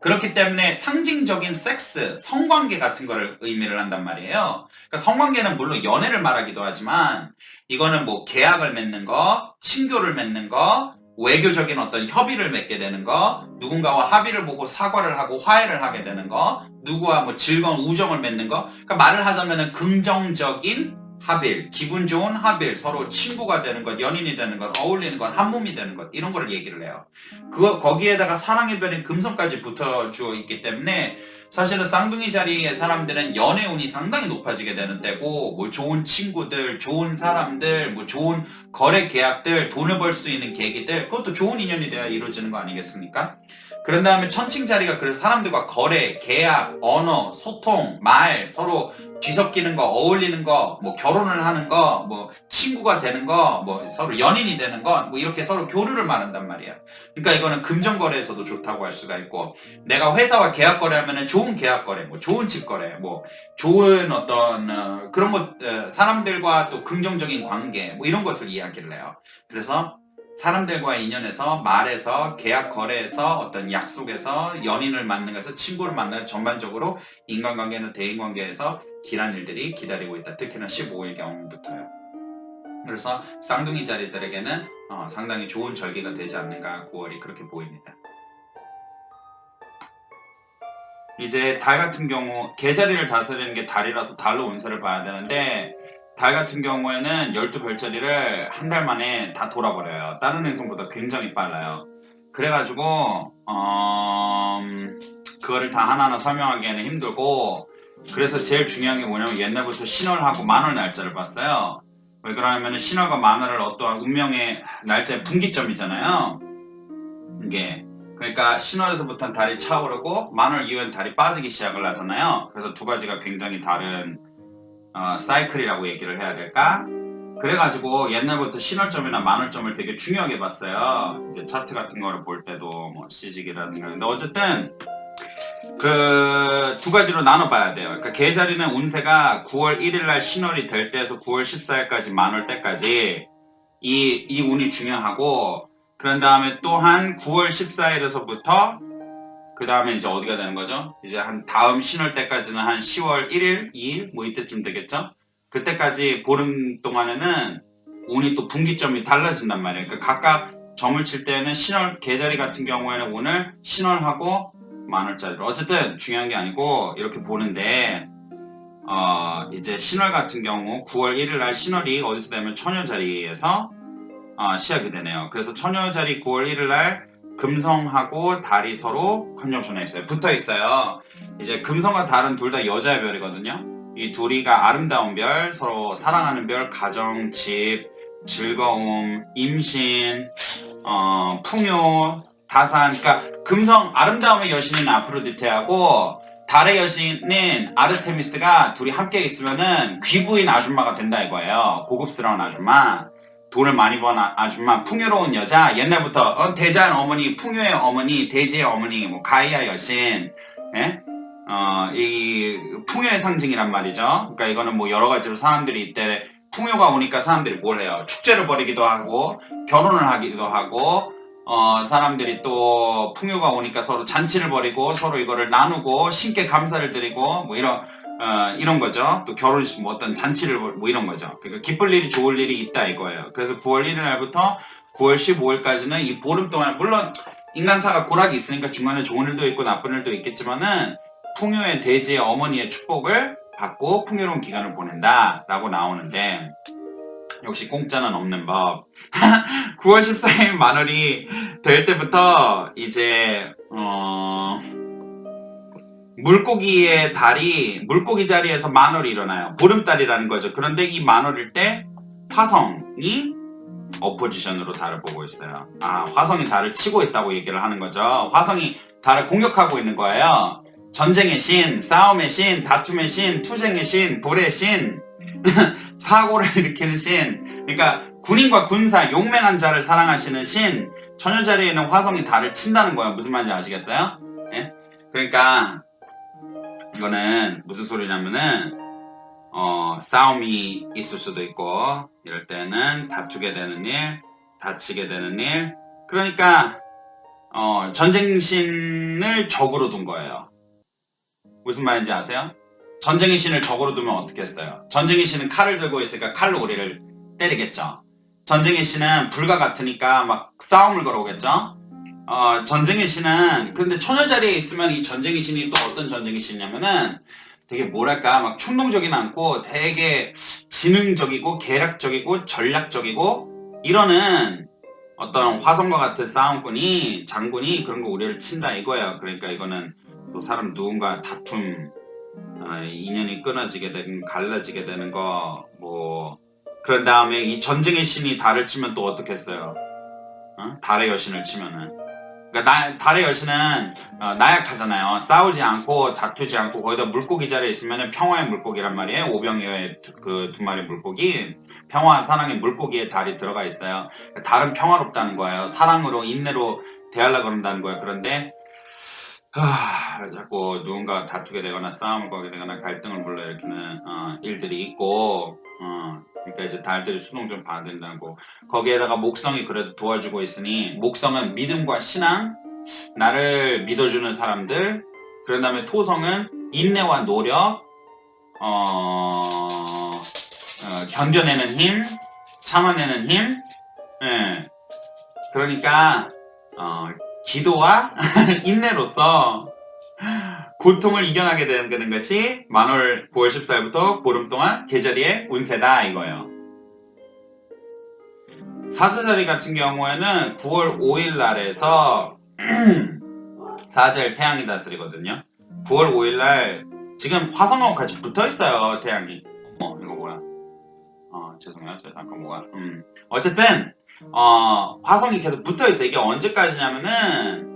그렇기 때문에 상징적인 섹스, 성관계 같은 거를 의미를 한단 말이에요. 그러니까 성관계는 물론 연애를 말하기도 하지만 이거는 뭐 계약을 맺는 거, 신교를 맺는 거, 외교적인 어떤 협의를 맺게 되는 거, 누군가와 합의를 보고 사과를 하고 화해를 하게 되는 거, 누구와 뭐 즐거운 우정을 맺는 거. 그러니까 말을 하자면은 긍정적인 합일, 기분 좋은 합일, 서로 친구가 되는 것, 연인이 되는 것, 어울리는 것, 한 몸이 되는 것 이런 거를 얘기를 해요. 거기에다가 사랑의 별인 금성까지 붙어주어 있기 때문에 사실은 쌍둥이 자리의 사람들은 연애운이 상당히 높아지게 되는 때고 뭐 좋은 친구들, 좋은 사람들, 뭐 좋은 거래 계약들, 돈을 벌 수 있는 계기들 그것도 좋은 인연이 돼야 이루어지는 거 아니겠습니까? 그런 다음에 천칭 자리가 그래서 사람들과 거래, 계약, 언어, 소통, 말, 서로 뒤섞이는 거, 어울리는 거, 뭐 결혼을 하는 거, 뭐 친구가 되는 거, 뭐 서로 연인이 되는 거, 뭐 이렇게 서로 교류를 말한단 말이야. 그러니까 이거는 금전거래에서도 좋다고 할 수가 있고, 내가 회사와 계약거래하면은 좋은 계약거래, 뭐 좋은 직거래, 뭐 좋은 어떤 그런 것, 사람들과 또 긍정적인 관계, 뭐 이런 것을 이야기를 해요. 그래서 사람들과의 인연에서 말에서 계약 거래에서 어떤 약속에서 연인을 만나는 것에서 친구를 만나는 전반적으로 인간관계는 대인관계에서 길한 일들이 기다리고 있다. 특히나 15일경부터요. 그래서 쌍둥이 자리들에게는 상당히 좋은 절기가 되지 않는가 9월이 그렇게 보입니다. 이제 달 같은 경우 계자리를 다스리는 게 달이라서 달로 운세를 봐야 되는데 달 같은 경우에는 12별자리를 한 달 만에 다 돌아버려요. 다른 행성보다 굉장히 빨라요. 그래가지고 그거를 다 하나하나 설명하기에는 힘들고 그래서 제일 중요한 게 뭐냐면 옛날부터 신월하고 만월 날짜를 봤어요. 왜 그러냐면 신월과 만월을 어떠한 운명의 날짜의 분기점이잖아요. 이게 그러니까 신월에서부터는 달이 차오르고 만월 이후엔 달이 빠지기 시작을 하잖아요. 그래서 두 가지가 굉장히 다른 사이클이라고 얘기를 해야 될까? 그래가지고 옛날부터 신월점이나 만월점을 되게 중요하게 봤어요. 이제 차트 같은 거를 볼 때도 뭐 시직이라든가. 근데 어쨌든 그 두 가지로 나눠봐야 돼요. 그러니까 계자리는 운세가 9월 1일 날 신월이 될 때에서 9월 14일까지 만월 때까지 이 운이 중요하고, 그런 다음에 또한 9월 14일에서부터 그 다음에 이제 어디가 되는 거죠? 이제 한 다음 신월 때까지는 한 10월 1일, 2일 뭐 이때쯤 되겠죠? 그때까지 보름 동안에는 운이 또 분기점이 달라진단 말이에요. 그러니까 각각 점을 칠 때는 신월 계자리 같은 경우에는 오늘 신월하고 만월짜리로, 어쨌든 중요한 게 아니고 이렇게 보는데, 이제 신월 같은 경우 9월 1일 날 신월이 어디서 되면 처녀자리에서 시작이 되네요. 그래서 처녀자리 9월 1일 날 금성하고 달이 서로 컨정션에 있어요. 붙어 있어요. 이제 금성과 달은 둘 다 여자의 별이거든요. 이 둘이가 아름다운 별, 서로 사랑하는 별, 가정, 집, 즐거움, 임신, 풍요, 다산. 그러니까 금성 아름다움의 여신인 아프로디테하고 달의 여신인 아르테미스가 둘이 함께 있으면은 귀부인 아줌마가 된다 이거예요. 고급스러운 아줌마, 돈을 많이 번 아줌마, 풍요로운 여자. 옛날부터 대자연 어머니, 풍요의 어머니, 대지의 어머니, 뭐 가이아 여신, 예? 이 풍요의 상징이란 말이죠. 그러니까 이거는 뭐 여러 가지로 사람들이 이때 풍요가 오니까 사람들이 뭘 해요? 축제를 벌이기도 하고 결혼을 하기도 하고, 사람들이 또 풍요가 오니까 서로 잔치를 벌이고 서로 이거를 나누고 신께 감사를 드리고 뭐 이런 거죠. 또 결혼식 뭐 어떤 잔치를 뭐 이런 거죠. 그러니까 기쁠 일이 좋을 일이 있다 이거예요. 그래서 9월 1일 날부터 9월 15일까지는 이 보름 동안, 물론 인간사가 고락이 있으니까 중간에 좋은 일도 있고 나쁜 일도 있겠지만은 풍요의 대지의 어머니의 축복을 받고 풍요로운 기간을 보낸다 라고 나오는데, 역시 공짜는 없는 법. 9월 14일 만월이 될 때부터 이제 물고기의 달이 물고기 자리에서 만월이 일어나요. 보름달이라는 거죠. 그런데 이 만월일 때 화성이 어포지션으로 달을 보고 있어요. 화성이 달을 치고 있다고 얘기를 하는 거죠. 화성이 달을 공격하고 있는 거예요. 전쟁의 신, 싸움의 신, 다툼의 신, 투쟁의 신, 불의 신, 사고를 일으키는 신. 그러니까 군인과 군사, 용맹한 자를 사랑하시는 신, 처녀자리에는 화성이 달을 친다는 거예요. 무슨 말인지 아시겠어요? 예? 그러니까 이거는 무슨 소리냐면은 싸움이 있을 수도 있고, 이럴 때는 다투게 되는 일, 다치게 되는 일. 그러니까 전쟁신을 적으로 둔 거예요. 무슨 말인지 아세요? 전쟁의 신을 적으로 두면 어떻게 했어요? 전쟁의 신은 칼을 들고 있으니까 칼로 우리를 때리겠죠. 전쟁의 신은 불과 같으니까 막 싸움을 걸어오겠죠. 전쟁의 신은, 근데 처녀자리에 있으면 이 전쟁의 신이 또 어떤 전쟁의 신이냐면은 되게 뭐랄까 막 충동적이지 않고 되게 지능적이고 계략적이고 전략적이고 이러는 어떤 화성과 같은 싸움꾼이, 장군이 그런 거 우리를 친다 이거예요. 그러니까 이거는 또 사람 누군가 다툼, 인연이 끊어지게 되는, 갈라지게 되는 거, 뭐 그런 다음에 이 전쟁의 신이 달을 치면 또 어떻겠어요? 달의 여신을 치면은, 그러니까 달의 여신은 나약하잖아요. 싸우지 않고 다투지 않고 거기다 물고기 자리에 있으면 평화의 물고기란 말이에요. 오병이어의 그 두 마리 물고기, 평화 사랑의 물고기에 달이 들어가 있어요. 그러니까 달은 평화롭다는 거예요. 사랑으로 인내로 대하려고 그런다는 거예요. 그런데 자꾸 누군가 다투게 되거나 싸움을 걸게 되거나 갈등을 불러일으키는 일들이 있고, 그러니까 이제 달들이 수동 좀 봐야 된다는 거. 거기에다가 목성이 그래도 도와주고 있으니, 목성은 믿음과 신앙, 나를 믿어주는 사람들, 그런 다음에 토성은 인내와 노력, 견뎌내는 힘, 참아내는 힘. 예. 그러니까 기도와 인내로서 고통을 이겨나게 되는 것이 만월 9월 14일부터 보름 동안 계절의 운세다 이거예요. 사주자리 같은 경우에는 9월 5일 날에서 사절 태양이 다스리거든요. 9월 5일 날 지금 화성하고 같이 붙어 있어요, 태양이. 이거 뭐야? 죄송해요. 잠깐 뭐가. 어쨌든 화성이 계속 붙어 있어요. 이게 언제까지냐면은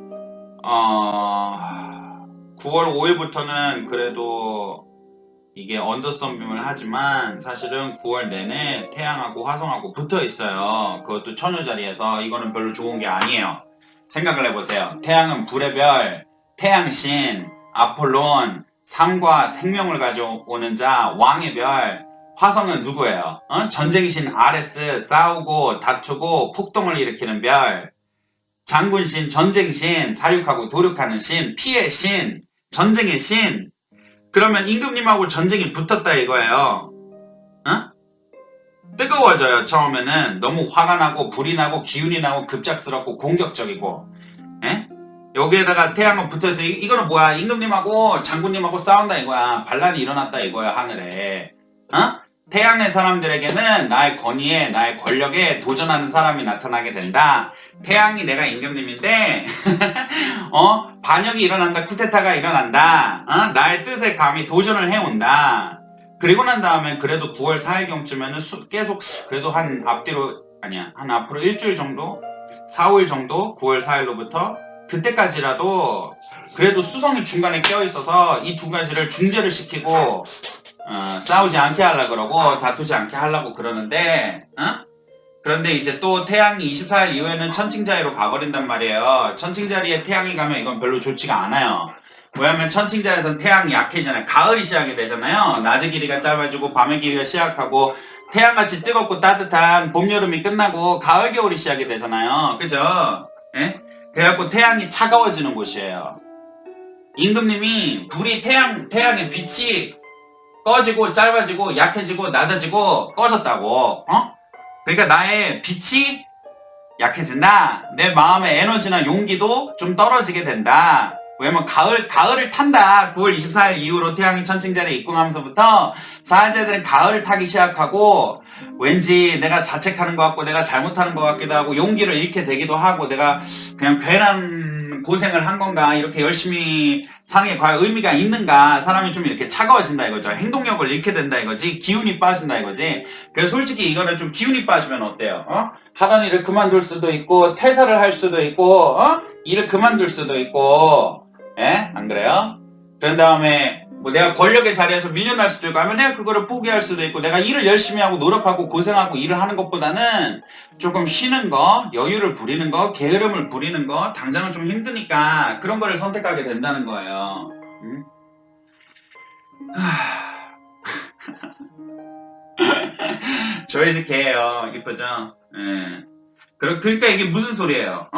어, 9월 5일부터는 그래도 이게 언더선빔을 하지만 사실은 9월 내내 태양하고 화성하고 붙어 있어요. 그것도 천여자리에서. 이거는 별로 좋은 게 아니에요. 생각을 해보세요. 태양은 불의 별, 태양신, 아폴론, 삶과 생명을 가져오는 자, 왕의 별. 화성은 누구예요? 전쟁신 아레스, 싸우고 다투고 폭동을 일으키는 별. 장군신, 전쟁신, 사륙하고 도륙하는 신, 피해 신, 전쟁의 신. 그러면 임금님하고 전쟁이 붙었다 이거예요. 어? 뜨거워져요. 처음에는 너무 화가 나고 불이 나고 기운이 나고 급작스럽고 공격적이고. 예? 여기에다가 태양은 붙어서 이거는 뭐야? 임금님하고 장군님하고 싸운다 이거야. 반란이 일어났다 이거야, 하늘에. 태양의 사람들에게는 나의 권위에, 나의 권력에 도전하는 사람이 나타나게 된다. 태양이 내가 임금님인데 반역이 일어난다. 쿠데타가 일어난다. 나의 뜻에 감히 도전을 해온다. 그리고 난 다음에 그래도 9월 4일경쯤에는 계속 그래도 한 앞뒤로 아니야. 한 앞으로 일주일 정도? 4, 5일 정도? 9월 4일로부터 그때까지라도 그래도 수성이 중간에 껴있어서 이 두 가지를 중재를 시키고 싸우지 않게 하려고 그러고 다투지 않게 하려고 그러는데 그런데 이제 또 태양이 24일 이후에는 천칭자리로 가버린단 말이에요. 천칭자리에 태양이 가면 이건 별로 좋지가 않아요. 왜냐면 천칭자리에서는 태양이 약해지잖아요. 가을이 시작이 되잖아요. 낮의 길이가 짧아지고 밤의 길이가 시작하고 태양같이 뜨겁고 따뜻한 봄, 여름이 끝나고 가을, 겨울이 시작이 되잖아요. 그죠? 예? 그래갖고 태양이 차가워지는 곳이에요. 임금님이 불이 태양의 빛이 꺼지고 짧아지고 약해지고 낮아지고 꺼졌다고. 그러니까 나의 빛이 약해진다. 내 마음의 에너지나 용기도 좀 떨어지게 된다. 왜냐면 가을을 탄다. 9월 24일 이후로 태양이 천칭자리에 입궁하면서부터 사회자들은 가을을 타기 시작하고 왠지 내가 자책하는 것 같고 내가 잘못하는 것 같기도 하고 용기를 잃게 되기도 하고 내가 그냥 괜한 고생을 한 건가 이렇게 열심히 사는 게 과연 의미가 있는가. 사람이 좀 이렇게 차가워진다 이거죠. 행동력을 잃게 된다 이거지. 기운이 빠진다 이거지. 그래서 솔직히 이거는 좀 기운이 빠지면 어때요? 하던 일을 그만둘 수도 있고 퇴사를 할 수도 있고 일을 그만둘 수도 있고 예? 안 그래요? 그런 다음에 뭐 내가 권력의 자리에서 밀려날 수도 있고 하면 내가 그거를 포기할 수도 있고 내가 일을 열심히 하고 노력하고 고생하고 일을 하는 것보다는 조금 쉬는 거, 여유를 부리는 거, 게으름을 부리는 거, 당장은 좀 힘드니까 그런 거를 선택하게 된다는 거예요. 응? 저희 집 개예요. 이쁘죠? 예. 그러니까 이게 무슨 소리예요?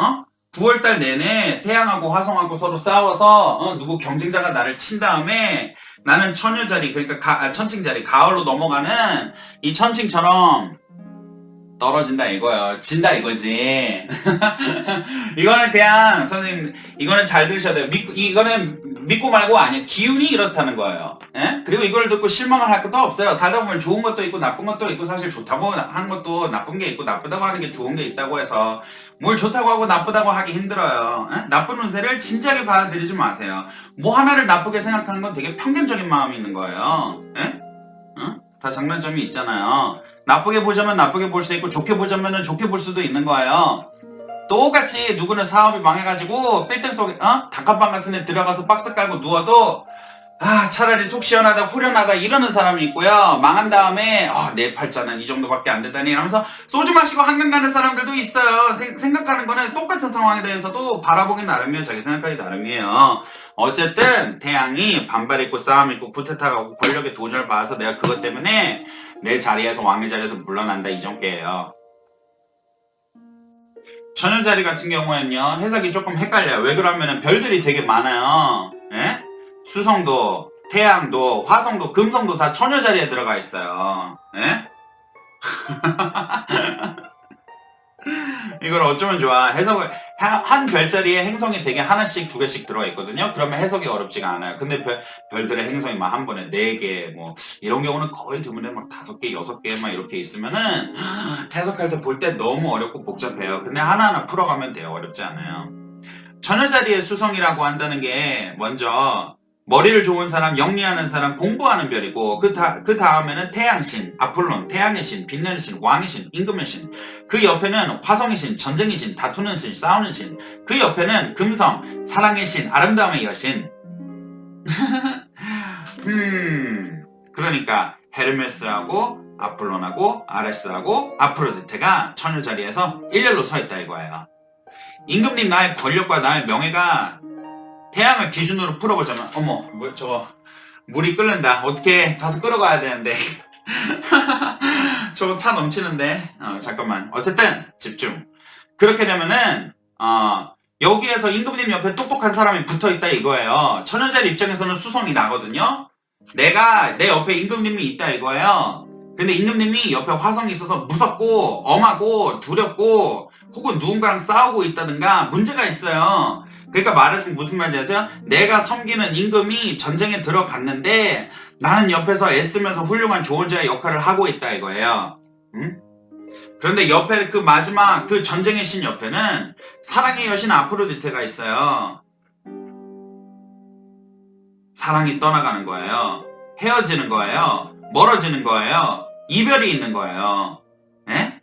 9월달 내내 태양하고 화성하고 서로 싸워서 누구 경쟁자가 나를 친 다음에 나는 천여자리 그러니까 천칭자리 가을로 넘어가는 이 천칭처럼 떨어진다 이거예요. 진다 이거지. 이거는 그냥 선생님 이거는 잘 들으셔야 돼요. 이거는 믿고 말고 아니에요. 기운이 이렇다는 거예요. 예? 그리고 이걸 듣고 실망을 할 것도 없어요. 살다 보면 좋은 것도 있고 나쁜 것도 있고 사실 좋다고 하는 것도 나쁜 게 있고 나쁘다고 하는 게 좋은 게 있다고 해서 뭘 좋다고 하고 나쁘다고 하기 힘들어요. 예? 나쁜 운세를 진지하게 받아들이지 마세요. 뭐 하나를 나쁘게 생각하는 건 되게 편견적인 마음이 있는 거예요. 예? 다 장단점이 있잖아요. 나쁘게 보자면 나쁘게 볼 수 있고 좋게 보자면 좋게 볼 수도 있는 거예요. 똑같이 누구는 사업이 망해가지고 빌딩 속에 단칸방 같은 데 들어가서 박스 깔고 누워도 차라리 속 시원하다 후련하다 이러는 사람이 있고요. 망한 다음에 내 팔자는 이 정도밖에 안 된다니 이러면서 소주 마시고 한강 가는 사람들도 있어요. 생각하는 거는 똑같은 상황에 대해서도 바라보기 나름이에요. 자기 생각하기 나름이에요. 어쨌든 태양이 반발 있고 싸움 있고 쿠데타가 오고 권력의 도전을 받아서 내가 그것 때문에 내 자리에서 왕의 자리에서 물러난다 이 정도예요. 천여자리 같은 경우에는요 해석이 조금 헷갈려요. 왜 그러면은 별들이 되게 많아요. 예? 수성도 태양도 화성도 금성도 다 천여자리에 들어가 있어요. 예? 이걸 어쩌면 좋아. 해석을 한 별자리에 행성이 되게 하나씩 두 개씩 들어가 있거든요. 그러면 해석이 어렵지가 않아요. 근데 별들의 행성이 막 한 번에 4개 뭐 이런 경우는 거의 드문에 막 5개, 6개 막 이렇게 있으면은 해석할 때 볼 때 너무 어렵고 복잡해요. 근데 하나하나 풀어가면 돼요. 어렵지 않아요. 천여자리의 수성이라고 한다는 게 먼저 머리를 좋은 사람, 영리하는 사람, 공부하는 별이고 그 다음에는 태양신, 아폴론, 태양의 신, 빛내는 신, 왕의 신, 임금의 신. 그 옆에는 화성의 신, 전쟁의 신, 다투는 신, 싸우는 신. 그 옆에는 금성, 사랑의 신, 아름다움의 여신. 그러니까 헤르메스하고 아폴론하고 아레스하고 아프로디테가 처녀 자리에서 일렬로 서 있다 이거예요. 임금님, 나의 권력과 나의 명예가 태양을 기준으로 풀어보자면, 어머, 저거 물이 끓는다. 어떻게 가서 끌어가야 되는데. 저거 차 넘치는데. 잠깐만. 어쨌든 집중. 그렇게 되면은 여기에서 임금님 옆에 똑똑한 사람이 붙어있다 이거예요. 천연자리 입장에서는 수성이 나거든요. 내가 내 옆에 임금님이 있다 이거예요. 근데 임금님이 옆에 화성이 있어서 무섭고 엄하고 두렵고 혹은 누군가랑 싸우고 있다든가 문제가 있어요. 그러니까 말해주면 무슨 말인지 아세요? 내가 섬기는 임금이 전쟁에 들어갔는데 나는 옆에서 애쓰면서 훌륭한 조언자의 역할을 하고 있다 이거예요. 응? 그런데 옆에 그 마지막 그 전쟁의 신 옆에는 사랑의 여신 아프로디테가 있어요. 사랑이 떠나가는 거예요. 헤어지는 거예요. 멀어지는 거예요. 이별이 있는 거예요. 에?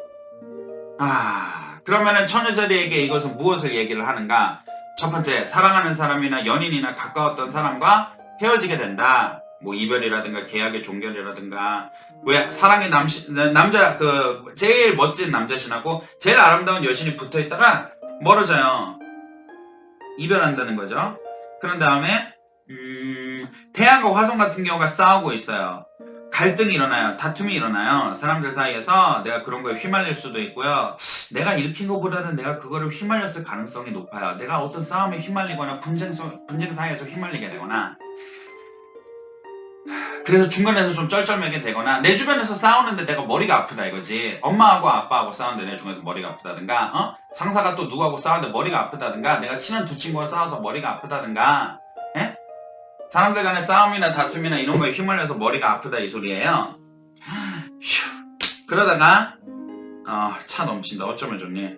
그러면은 처녀자리에게 이것은 무엇을 얘기를 하는가? 첫 번째, 사랑하는 사람이나 연인이나 가까웠던 사람과 헤어지게 된다. 뭐 이별이라든가 계약의 종결이라든가. 왜 사랑의 남자 그 제일 멋진 남자신하고 제일 아름다운 여신이 붙어있다가 멀어져요. 이별한다는 거죠. 그런 다음에 태양과 화성 같은 경우가 싸우고 있어요. 갈등이 일어나요. 다툼이 일어나요. 사람들 사이에서 내가 그런 거에 휘말릴 수도 있고요. 내가 일으킨 것보다는 내가 그거를 휘말렸을 가능성이 높아요. 내가 어떤 싸움에 휘말리거나 분쟁 사이에서 휘말리게 되거나 그래서 중간에서 좀 쩔쩔매게 되거나 내 주변에서 싸우는데 내가 머리가 아프다 이거지. 엄마하고 아빠하고 싸우는데 내 중에서 머리가 아프다든가 상사가 또 누구하고 싸우는데 머리가 아프다든가 내가 친한 두 친구와 싸워서 머리가 아프다든가 사람들 간의 싸움이나 다툼이나 이런 거에 휘말려서 머리가 아프다 이 소리예요. 휴. 그러다가 차 넘친다. 어쩌면 좋니.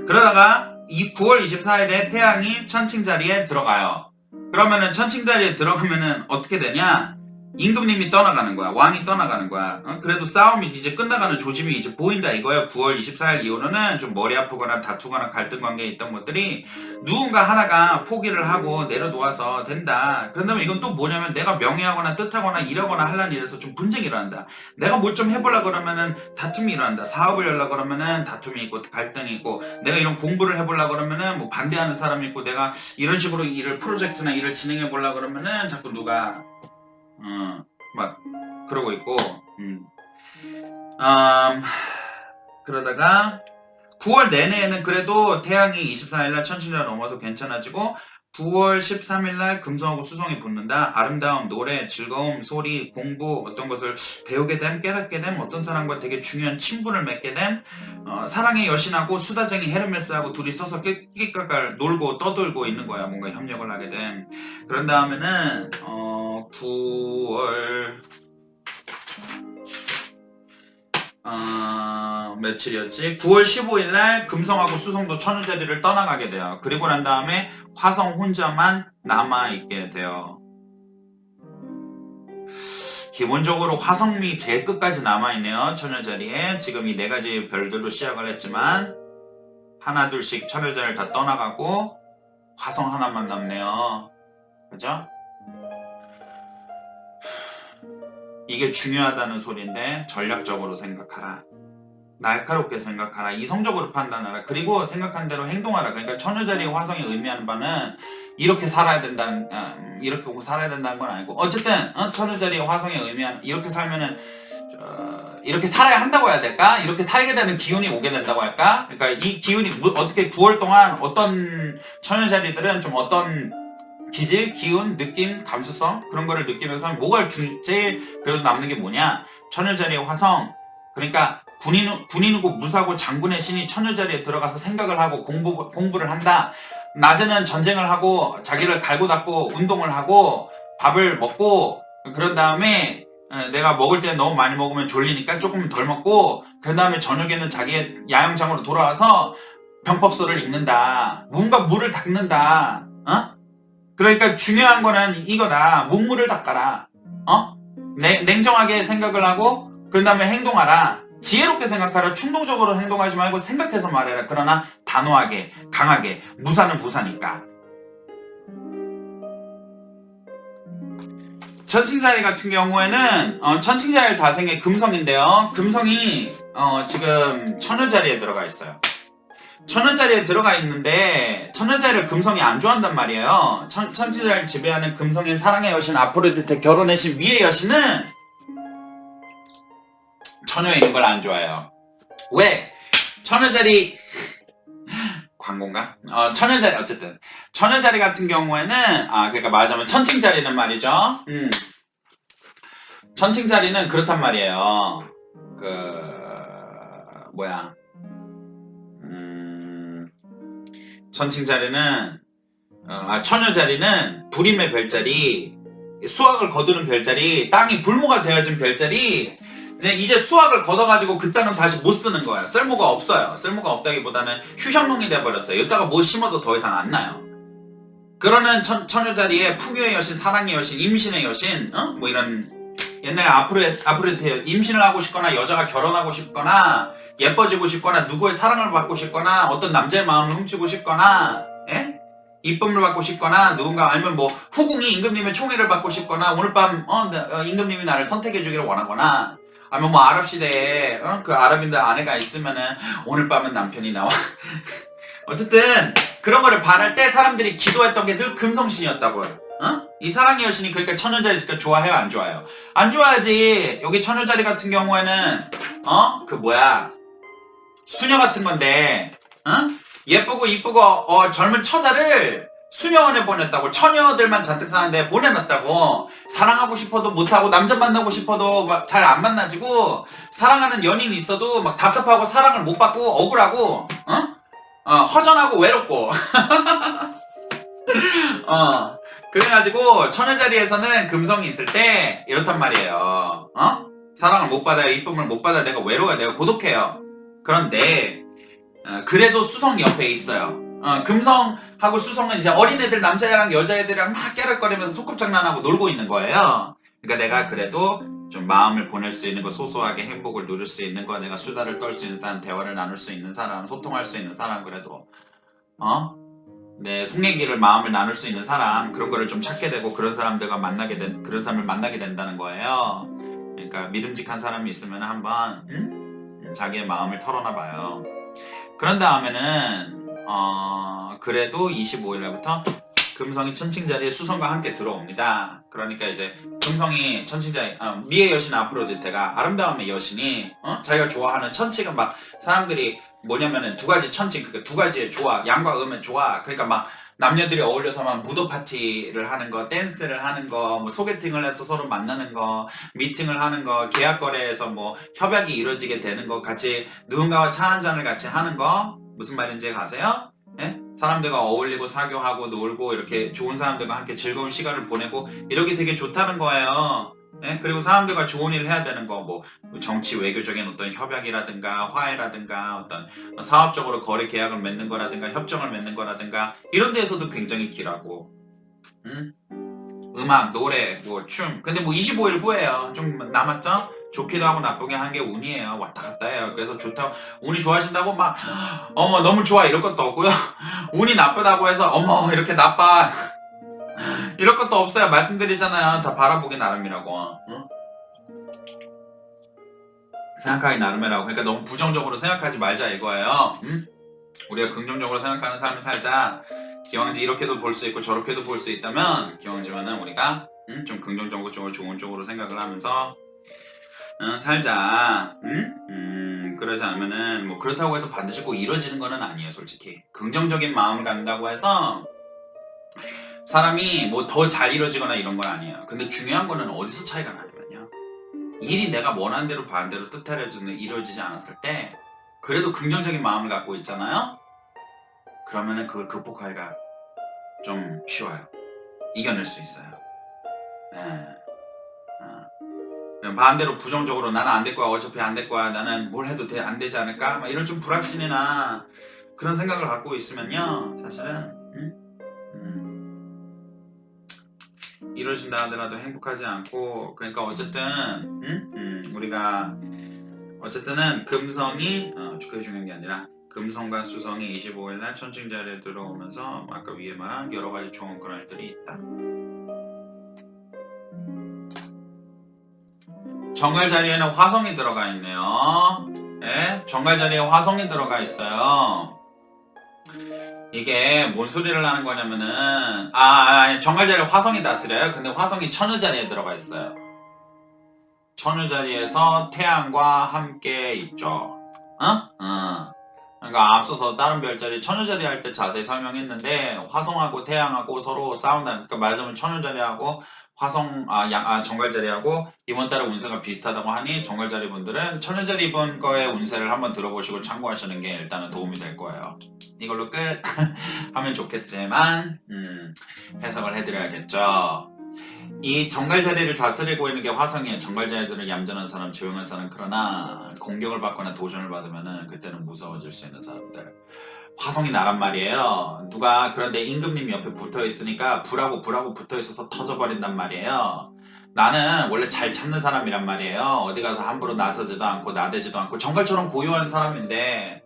그러다가 9월 24일에 태양이 천칭 자리에 들어가요. 그러면은 천칭 자리에 들어가면은 어떻게 되냐? 임금님이 떠나가는 거야. 왕이 떠나가는 거야. 그래도 싸움이 이제 끝나가는 조짐이 이제 보인다 이거예요. 9월 24일 이후로는 좀 머리 아프거나 다투거나 갈등 관계에 있던 것들이 누군가 하나가 포기를 하고 내려놓아서 된다. 그런다면 이건 또 뭐냐면 내가 명예하거나 뜻하거나 이러거나 하려는 일에서 좀 분쟁이 일어난다. 내가 뭘 좀 해보려고 그러면은 다툼이 일어난다. 사업을 열려고 그러면은 다툼이 있고 갈등이 있고 내가 이런 공부를 해보려고 그러면은 뭐 반대하는 사람이 있고 내가 이런 식으로 프로젝트나 일을 진행해 보려고 그러면은 자꾸 누가 막 그러고 있고 그러다가 9월 내내에는 그래도 태양이 24일날 천칭자를 넘어서 괜찮아지고 9월 13일날 금성하고 수성이 붙는다. 아름다움, 노래, 즐거움, 소리, 공부, 어떤 것을 배우게 됨, 깨닫게 됨, 어떤 사람과 되게 중요한 친분을 맺게 됨, 사랑의 여신하고 수다쟁이 헤르메스하고 둘이 서서 끼끼까깔 놀고 떠들고 있는 거야. 뭔가 협력을 하게 됨. 그런 다음에는 9월 며칠이었지? 9월 15일날 금성하고 수성도 천우자리를 떠나가게 돼요. 그리고 난 다음에 화성 혼자만 남아있게 돼요. 기본적으로 화성미 제일 끝까지 남아있네요. 천여자리에. 지금 이 4가지 별들로 시작을 했지만 하나 둘씩 천여자리를 다 떠나가고 화성 하나만 남네요. 그죠? 이게 중요하다는 소리인데 전략적으로 생각하라. 날카롭게 생각하라. 이성적으로 판단하라. 그리고 생각한 대로 행동하라. 그러니까 천여자리의 화성이 의미하는 바는 이렇게 살아야 된다는 이렇게 오고 살아야 된다는 건 아니고 어쨌든 천여자리의 화성이 의미하는 이렇게 살면은 이렇게 살아야 한다고 해야 될까? 이렇게 살게 되는 기운이 오게 된다고 할까? 그러니까 이 기운이 어떻게 9월 동안 어떤 천여자리들은 좀 어떤 기질, 기운, 느낌, 감수성 그런 거를 느끼면서 뭐가 제일 그래도 남는 게 뭐냐? 천여자리의 화성. 그러니까 군인이고 무사고 장군의 신이 천여자리에 들어가서 생각을 하고 공부를 한다. 낮에는 전쟁을 하고 자기를 갈고 닦고 운동을 하고 밥을 먹고 그런 다음에 내가 먹을 때 너무 많이 먹으면 졸리니까 조금 덜 먹고 그런 다음에 저녁에는 자기의 야영장으로 돌아와서 병법서를 읽는다. 뭔가 물을 닦는다. 그러니까 중요한 거는 이거다. 문물을 닦아라. 냉정하게 생각을 하고 그런 다음에 행동하라. 지혜롭게 생각하라. 충동적으로 행동하지 말고 생각해서 말해라. 그러나 단호하게, 강하게. 무사는 무사니까. 천칭자리 같은 경우에는 천칭자리 다생의 금성인데요. 금성이 지금 천여자리에 들어가 있어요. 천여자리에 들어가 있는데 천여자리를 금성이 안 좋아한단 말이에요. 천칭자리를 지배하는 금성인 사랑의 여신 아프로디테 결혼의 신 미의 여신은 처녀에 있는 걸 안 좋아해요. 왜? 천여자리 광고인가? 천여자리 어쨌든 천여자리 같은 경우에는 그러니까 말하자면 천칭자리는 말이죠. 천칭자리는 그렇단 말이에요. 천칭자리는 천여자리는 불임의 별자리, 수확을 거두는 별자리, 땅이 불모가 되어진 별자리. 이제 수확을 걷어가지고 그 땅은 다시 못 쓰는 거야. 쓸모가 없어요. 쓸모가 없다기보다는 휴식농이 돼버렸어요. 여기다가 뭐 심어도 더 이상 안 나요. 그러는 천여자리에 풍요의 여신, 사랑의 여신, 임신의 여신, 뭐 이런 옛날에 아프로디테 임신을 하고 싶거나 여자가 결혼하고 싶거나 예뻐지고 싶거나 누구의 사랑을 받고 싶거나 어떤 남자의 마음을 훔치고 싶거나 이쁨을 받고 싶거나 누군가 아니면 뭐 후궁이 임금님의 총애를 받고 싶거나 오늘 밤 임금님이 나를 선택해 주기를 원하거나 아니면 뭐 아랍 시대에 그 아랍인들 아내가 있으면은 오늘 밤은 남편이 나와 어쨌든 그런 거를 바랄 때 사람들이 기도했던 게 늘 금성신이었다고요. 이 사랑의 여신이 그러니까 천여자리 있으니까 좋아해요, 안 좋아해요? 안 좋아하지. 여기 천여자리 같은 경우에는 수녀 같은 건데 예쁘고 이쁘고 젊은 처자를 수녀원에 보냈다고. 처녀들만 잔뜩 사는데 보내놨다고. 사랑하고 싶어도 못하고 남자 만나고 싶어도 막 잘 안 만나지고 사랑하는 연인이 있어도 막 답답하고 사랑을 못 받고 억울하고 허전하고 외롭고 그래가지고 천여자리에서는 금성이 있을 때 이렇단 말이에요. 사랑을 못 받아요. 이쁨을 못 받아요. 내가 외로워요. 내가 고독해요. 그런데 그래도 수성이 옆에 있어요. 금성하고 수성은 이제 어린애들 남자애랑 여자애들이랑 막 깨랄거리면서 소꿉장난하고 놀고 있는 거예요. 그러니까 내가 그래도 좀 마음을 보낼 수 있는 거, 소소하게 행복을 누릴 수 있는 거, 내가 수다를 떨 수 있는 사람, 대화를 나눌 수 있는 사람, 소통할 수 있는 사람, 그래도 내 속얘기를 마음을 나눌 수 있는 사람, 그런 거를 좀 찾게 되고 그런 사람을 만나게 된다는 거예요. 그러니까 믿음직한 사람이 있으면 한번 자기의 마음을 털어놔 봐요. 그런 다음에는 그래도 25일날부터 금성이 천칭자리에 수성과 함께 들어옵니다. 그러니까 이제 금성이 천칭자리 미의 여신 아프로디테가 아름다움의 여신이 자기가 좋아하는 천칭은 막 사람들이 뭐냐면은 두 가지 천칭, 그러니까 두 가지의 조화, 양과 음의 조화. 그러니까 막 남녀들이 어울려서 막 무도 파티를 하는 거, 댄스를 하는 거, 뭐 소개팅을 해서 서로 만나는 거, 미팅을 하는 거, 계약 거래에서 뭐 협약이 이루어지게 되는 거, 같이 누군가와 차 한잔을 같이 하는 거. 무슨 말인지 아세요? 예? 사람들과 어울리고 사교하고 놀고 이렇게 좋은 사람들과 함께 즐거운 시간을 보내고 이렇게 되게 좋다는 거예요. 예? 그리고 사람들과 좋은 일을 해야 되는 거, 뭐 정치 외교적인 어떤 협약이라든가 화해라든가 어떤 사업적으로 거래 계약을 맺는 거라든가 협정을 맺는 거라든가 이런 데에서도 굉장히 길하고 음악, 노래, 뭐 춤. 근데 뭐 25일 후에요. 좀 남았죠? 좋기도 하고 나쁘게 한 게 운이에요. 왔다 갔다 해요. 그래서 좋다고 운이 좋아진다고 막 어머 너무 좋아 이럴 것도 없고요. 운이 나쁘다고 해서 어머 이렇게 나빠 이럴 것도 없어요. 말씀드리잖아요. 다 바라보기 나름이라고. 생각하기 나름이라고. 그러니까 너무 부정적으로 생각하지 말자 이거예요. 우리가 긍정적으로 생각하는 삶을 살자. 기왕지 이렇게도 볼 수 있고 저렇게도 볼 수 있다면 기왕지만은 우리가 좀 긍정적으로 좋은 쪽으로 생각을 하면서 살자. 그러지 않으면은 뭐 그렇다고 해서 반드시 꼭 이루어지는 거는 아니에요. 솔직히 긍정적인 마음을 갖는다고 해서 사람이 뭐 더 잘 이루어지거나 이런 건 아니에요. 근데 중요한 거는 어디서 차이가 나냐면요. 일이 내가 원하는 대로 반대로 뜻대로 이루어지지 않았을 때 그래도 긍정적인 마음을 갖고 있잖아요. 그러면은 그걸 극복하기가 좀 쉬워요. 이겨낼 수 있어요. 반대로 부정적으로 나는 안 될 거야, 어차피 안 될 거야, 나는 뭘 해도 안 되지 않을까? 막 이런 좀 불확신이나 그런 생각을 갖고 있으면요, 사실은 이루어진다 하더라도 행복하지 않고 그러니까 어쨌든 우리가 어쨌든은 금성이 그게 중요한 게 아니라 금성과 수성이 25일날 천칭자리에 들어오면서 아까 위에 말한 여러 가지 좋은 그런 일들이 있다. 정갈 자리에는 화성이 들어가 있네요. 네? 정갈 자리에 화성이 들어가 있어요. 이게 뭔 소리를 하는 거냐면은 정갈 자리에 화성이 다스려요. 근데 화성이 천유 자리에 들어가 있어요. 천유 자리에서 태양과 함께 있죠. 그러니까 앞서서 다른 별자리 천유 자리 할 때 자세히 설명했는데 화성하고 태양하고 서로 싸운다. 그러니까 말하자면 천유 자리하고 화성 정갈 자리하고 이번 달에 운세가 비슷하다고 하니 정갈 자리 분들은 천유 자리 분 거의 운세를 한번 들어보시고 참고하시는 게 일단은 도움이 될 거예요. 이걸로 끝 하면 좋겠지만 해석을 해드려야겠죠. 이 정갈 자리를 다스리고 있는 게 화성이에요. 정갈 자리들은 얌전한 사람, 조용한 사람, 그러나 공격을 받거나 도전을 받으면은 그때는 무서워질 수 있는 사람들. 화성이 나란 말이에요. 누가 그런데 임금님 옆에 붙어 있으니까 불하고 붙어 있어서 터져버린단 말이에요. 나는 원래 잘 참는 사람이란 말이에요. 어디 가서 함부로 나서지도 않고 나대지도 않고 정갈처럼 고요한 사람인데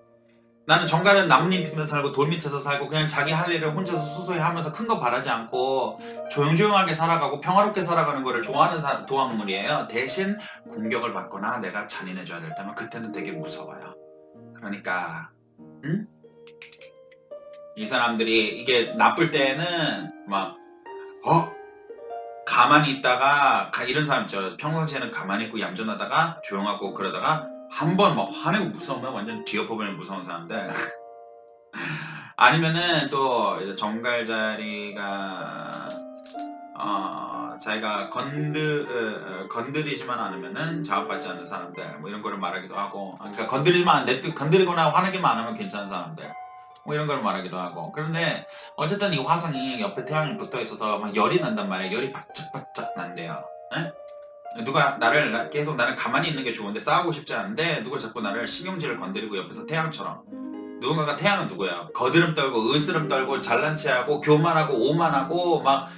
나는 정갈은 나뭇잎 피면서 살고 돌 밑에서 살고 그냥 자기 할 일을 혼자서 소소히 하면서 큰 거 바라지 않고 조용조용하게 살아가고 평화롭게 살아가는 거를 좋아하는 도화물이에요. 대신 공격을 받거나 내가 잔인해져야 될 때면 그때는 되게 무서워요. 그러니까 이 사람들이 이게 나쁠 때는 막 가만히 있다가 이런 사람 있죠. 평상시에는 가만히 있고 얌전하다가 조용하고 그러다가 한번 막 화내고 무서우면 완전 뒤엎어버리는 무서운 사람들. 아니면은 또 이제 정갈 자리가 자기가 건드리지만 않으면은 자극받지 않는 사람들 뭐 이런 거를 말하기도 하고 그러니까 건드리거나 화내기만 안 하면 괜찮은 사람들 뭐 이런 걸 말하기도 하고 그런데 어쨌든 이 화성이 옆에 태양이 붙어 있어서 막 열이 난단 말이에요. 열이 바짝바짝 난대요. 에? 누가 나를 계속 나는 가만히 있는 게 좋은데 싸우고 싶지 않은데 누가 자꾸 나를 신경질을 건드리고 옆에서 태양처럼 누군가가 태양은 누구야? 거드름 떨고 으스름 떨고 잘난 체하고 교만하고 오만하고 막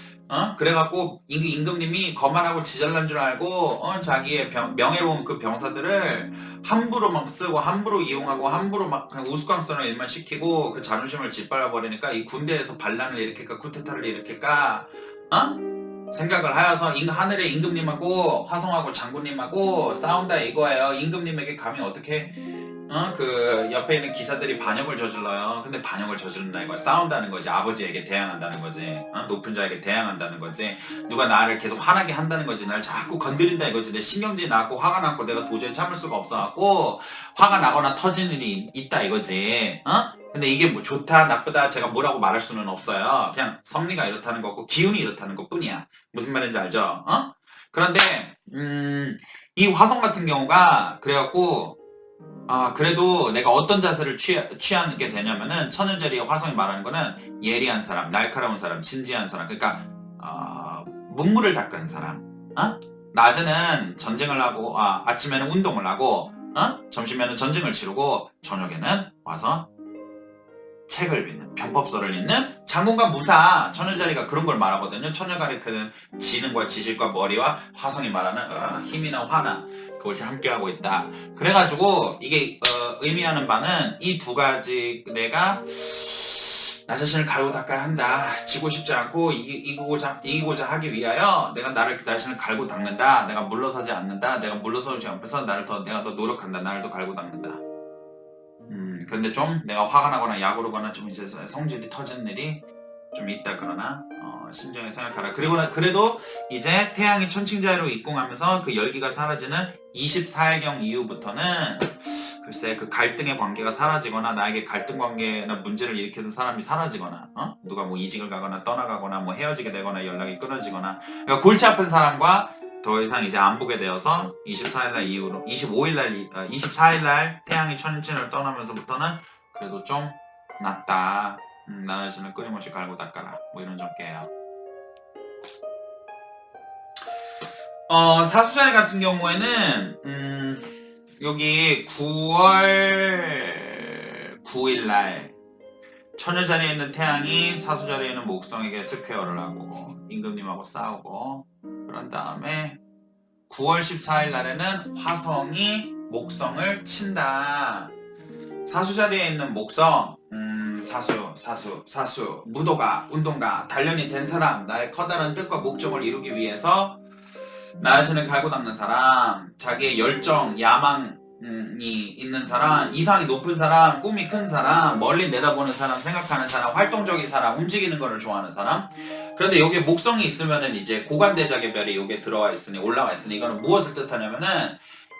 그래갖고 임금님이 거만하고 지잘난 줄 알고 자기의 명예로운 그 병사들을 함부로 막 쓰고 함부로 이용하고 함부로 막 그냥 우스꽝스러운 일만 시키고 그 자존심을 짓밟아 버리니까 이 군대에서 반란을 일으킬까 쿠데타를 일으킬까 생각을 하여서 하늘의 임금님하고 화성하고 장군님하고 싸운다 이거예요. 임금님에게 감히 어떻게 그 옆에 있는 기사들이 반역을 저질러요. 근데 반역을 저지른다 이거 싸운다는 거지. 아버지에게 대항한다는 거지. 높은 자에게 대항한다는 거지. 누가 나를 계속 화나게 한다는 거지. 날 자꾸 건드린다 이거지. 내 신경질이 나고 화가 나고 내가 도저히 참을 수가 없어갖고 화가 나거나 터지는 일이 있다 이거지. 근데 이게 뭐 좋다 나쁘다 제가 뭐라고 말할 수는 없어요. 그냥 섭리가 이렇다는 거고 기운이 이렇다는 것 뿐이야. 무슨 말인지 알죠? 그런데 이 화성 같은 경우가 그래갖고 그래도 내가 어떤 자세를 취하게 되냐면은 천연자리의 화성이 말하는 거는 예리한 사람, 날카로운 사람, 진지한 사람 그러니까 문물을 닦은 사람 낮에는 전쟁을 하고 아침에는 운동을 하고 점심에는 전쟁을 치르고 저녁에는 와서 책을 읽는 병법서를 읽는 장군과 무사 천연자리가 그런 걸 말하거든요. 천연가리크는 지능과 지식과 머리와 화성이 말하는 힘이나 화나 그것이 함께하고 있다. 그래가지고 이게 의미하는 바는 이 두 가지 내가 나 자신을 갈고 닦아야 한다. 지고 싶지 않고 이기고자 하기 위하여 내가 나를 자신을 갈고 닦는다. 내가 물러서지 않는다. 내가 물러서지 않고서 내가 더 노력한다. 나를 더 갈고 닦는다. 근데 좀 내가 화가 나거나 약오르거나 좀 이제 성질이 터지는 일이 좀 있다 그러나 신중히 생각하라. 그래도 이제 태양이 천칭자리로 입궁하면서 그 열기가 사라지는 24일경 이후부터는 글쎄 그 갈등의 관계가 사라지거나 나에게 갈등 관계나 문제를 일으키는 사람이 사라지거나 누가 뭐 이직을 가거나 떠나가거나 뭐 헤어지게 되거나 연락이 끊어지거나 그러니까 골치 아픈 사람과 더 이상 이제 안 보게 되어서 24일날 이후로 24일날 태양이 천신을 떠나면서부터는 그래도 좀 낫다. 나 자신을 끊임없이 갈고 닦아라. 뭐 이런 점괘예요. 사수자리 같은 경우에는 여기 9월 9일날 천여자리에 있는 태양이 사수자리에 있는 목성에게 스퀘어를 하고 임금님하고 싸우고, 그런 다음에 9월 14일 날에는 화성이 목성을 친다. 사수 자리에 있는 목성, 사수, 무도가, 운동가, 단련이 된 사람, 나의 커다란 뜻과 목적을 이루기 위해서 나 자신을 갈고 닦는 사람, 자기의 열정, 야망이 있는 사람, 이상이 높은 사람, 꿈이 큰 사람, 멀리 내다보는 사람, 생각하는 사람, 활동적인 사람, 움직이는 거를 좋아하는 사람. 그런데 여기에 목성이 있으면은 이제 고관대작의 별이 여기에 들어와 있으니, 올라와 있으니, 이거는 무엇을 뜻하냐면은,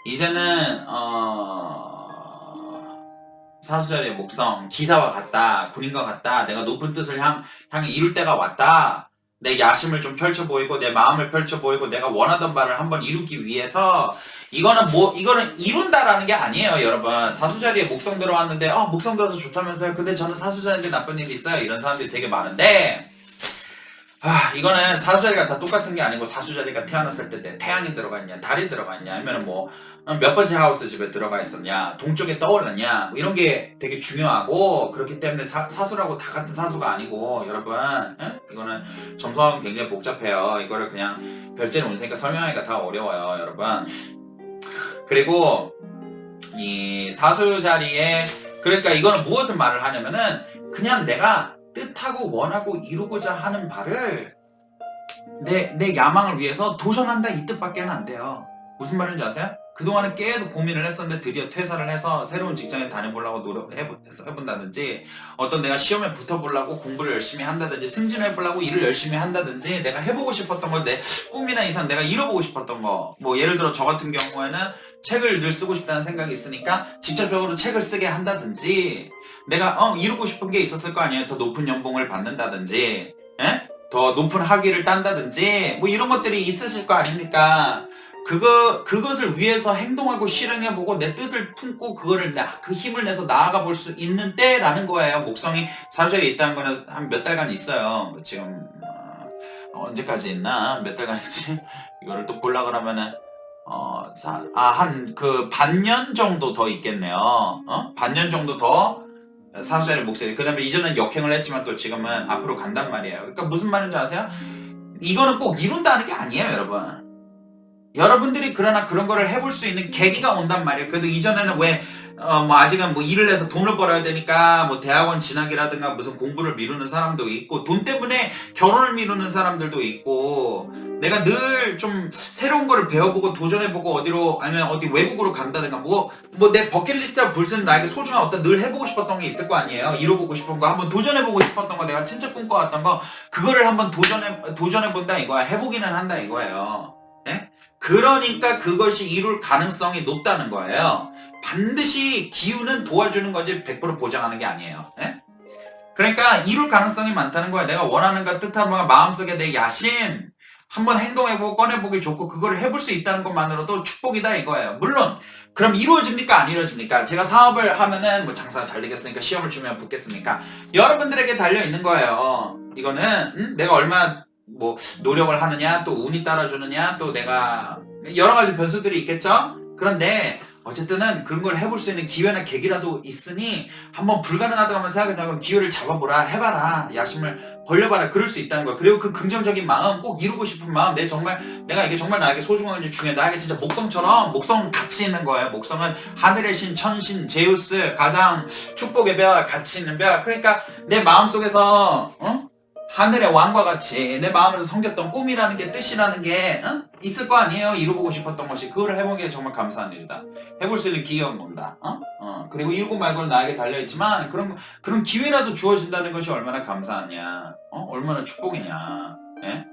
이제는, 사수자리의 목성, 기사와 같다, 군인과 같다, 내가 높은 뜻을 향해 이룰 때가 왔다, 내 야심을 좀 펼쳐 보이고, 내 마음을 펼쳐 보이고, 내가 원하던 바를 한번 이루기 위해서, 이거는 이룬다라는 게 아니에요, 여러분. 사수자리에 목성 들어왔는데, 목성 들어서 좋다면서요? 근데 저는 사수자리인데 나쁜 일이 있어요. 이런 사람들이 되게 많은데, 이거는 사수자리가 다 똑같은 게 아니고, 사수자리가 태어났을 때 태양이 들어가 있냐, 달이 들어가 있냐, 아니면 몇 번째 하우스 집에 들어가 있었냐, 동쪽에 떠올랐냐, 이런 게 되게 중요하고, 그렇기 때문에 사수라고 다 같은 사수가 아니고, 여러분, 이거는 점성하기 굉장히 복잡해요. 이거를 그냥 별제는 운세니까 설명하기가 다 어려워요, 여러분. 그리고 이 사수 자리에, 그러니까 이거는 무엇을 말을 하냐면은, 그냥 내가 뜻하고 원하고 이루고자 하는 바를 내 야망을 위해서 도전한다, 이 뜻밖에는 안 돼요. 무슨 말인지 아세요? 그동안은 계속 고민을 했었는데 드디어 퇴사를 해서 새로운 직장에 다녀보려고 노력해본다든지, 어떤 내가 시험에 붙어보려고 공부를 열심히 한다든지, 승진해보려고 일을 열심히 한다든지, 내가 해보고 싶었던 거, 내 꿈이나 이상 내가 이뤄보고 싶었던 거, 예를 들어 저 같은 경우에는 책을 늘 쓰고 싶다는 생각이 있으니까 직접적으로 책을 쓰게 한다든지, 내가 이루고 싶은 게 있었을 거 아니에요. 더 높은 연봉을 받는다든지, 더 높은 학위를 딴다든지, 이런 것들이 있으실 거 아닙니까? 그것을 위해서 행동하고 실행해보고 내 뜻을 품고 그거를 그 힘을 내서 나아가 볼 수 있는 때라는 거예요. 목성이 사주자리에 있다는 거는 한 몇 달간 있어요. 지금 언제까지 있나? 몇 달간 있지? 이거를 또 보려고 그러면은 한 반년 정도 더 있겠네요. 반년 정도 더 사수자리 목소리. 그 다음에 이전엔 역행을 했지만 또 지금은 앞으로 간단 말이에요. 그러니까 무슨 말인지 아세요? 이거는 꼭 이룬다는 게 아니에요, 여러분. 여러분들이 그러나 그런 거를 해볼 수 있는 계기가 온단 말이에요. 그래도 이전에는 아직은 일을 해서 돈을 벌어야 되니까 대학원 진학이라든가 무슨 공부를 미루는 사람도 있고, 돈 때문에 결혼을 미루는 사람들도 있고, 내가 늘 좀 새로운 거를 배워보고 도전해보고 아니면 어디 외국으로 간다든가 내 버킷리스트가 불스는 나에게 소중한 어떤 늘 해보고 싶었던 게 있을 거 아니에요. 이뤄보고 싶은 거, 한번 도전해보고 싶었던 거, 내가 진짜 꿈꿔왔던 거, 그거를 한번 도전해본다 이거야. 해보기는 한다 이거예요. 예? 그러니까 그것이 이룰 가능성이 높다는 거예요. 반드시 기운은 도와주는 거지 100% 보장하는 게 아니에요. 예? 그러니까 이룰 가능성이 많다는 거야. 내가 원하는 거, 뜻하는 거, 마음속에 내 야심 한번 행동해보고 꺼내보기 좋고, 그거를 해볼 수 있다는 것만으로도 축복이다 이거예요. 물론 그럼 이루어집니까 안 이루어집니까? 제가 사업을 하면은 장사가 잘 되겠으니까 시험을 주면 붙겠습니까? 여러분들에게 달려있는 거예요. 이거는 내가 얼마나 노력을 하느냐, 또 운이 따라주느냐, 또 내가 여러 가지 변수들이 있겠죠? 그런데 어쨌든은 그런 걸 해볼 수 있는 기회나 계기라도 있으니 한번 불가능하다고 하면 생각하면 기회를 잡아보라, 해봐라, 야심을 벌려봐라, 그럴 수 있다는 거야. 그리고 그 긍정적인 마음, 꼭 이루고 싶은 마음, 내가 이게 정말 나에게 소중한 건지 중요해, 나에게 진짜 목성은 가치 있는 거예요. 목성은 하늘의 신, 천신, 제우스, 가장 축복의 별, 가치 있는 별. 그러니까 내 마음속에서 하늘의 왕과 같이 내 마음에서 섬겼던 꿈이라는 게, 뜻이라는 게 있을 거 아니에요. 이루고 싶었던 것이. 그거를 해본 게 정말 감사한 일이다. 해볼 수 있는 기회가 온다. 그리고 이루고 말고는 나에게 달려있지만 그런 기회라도 주어진다는 것이 얼마나 감사하냐, 얼마나 축복이냐. 예?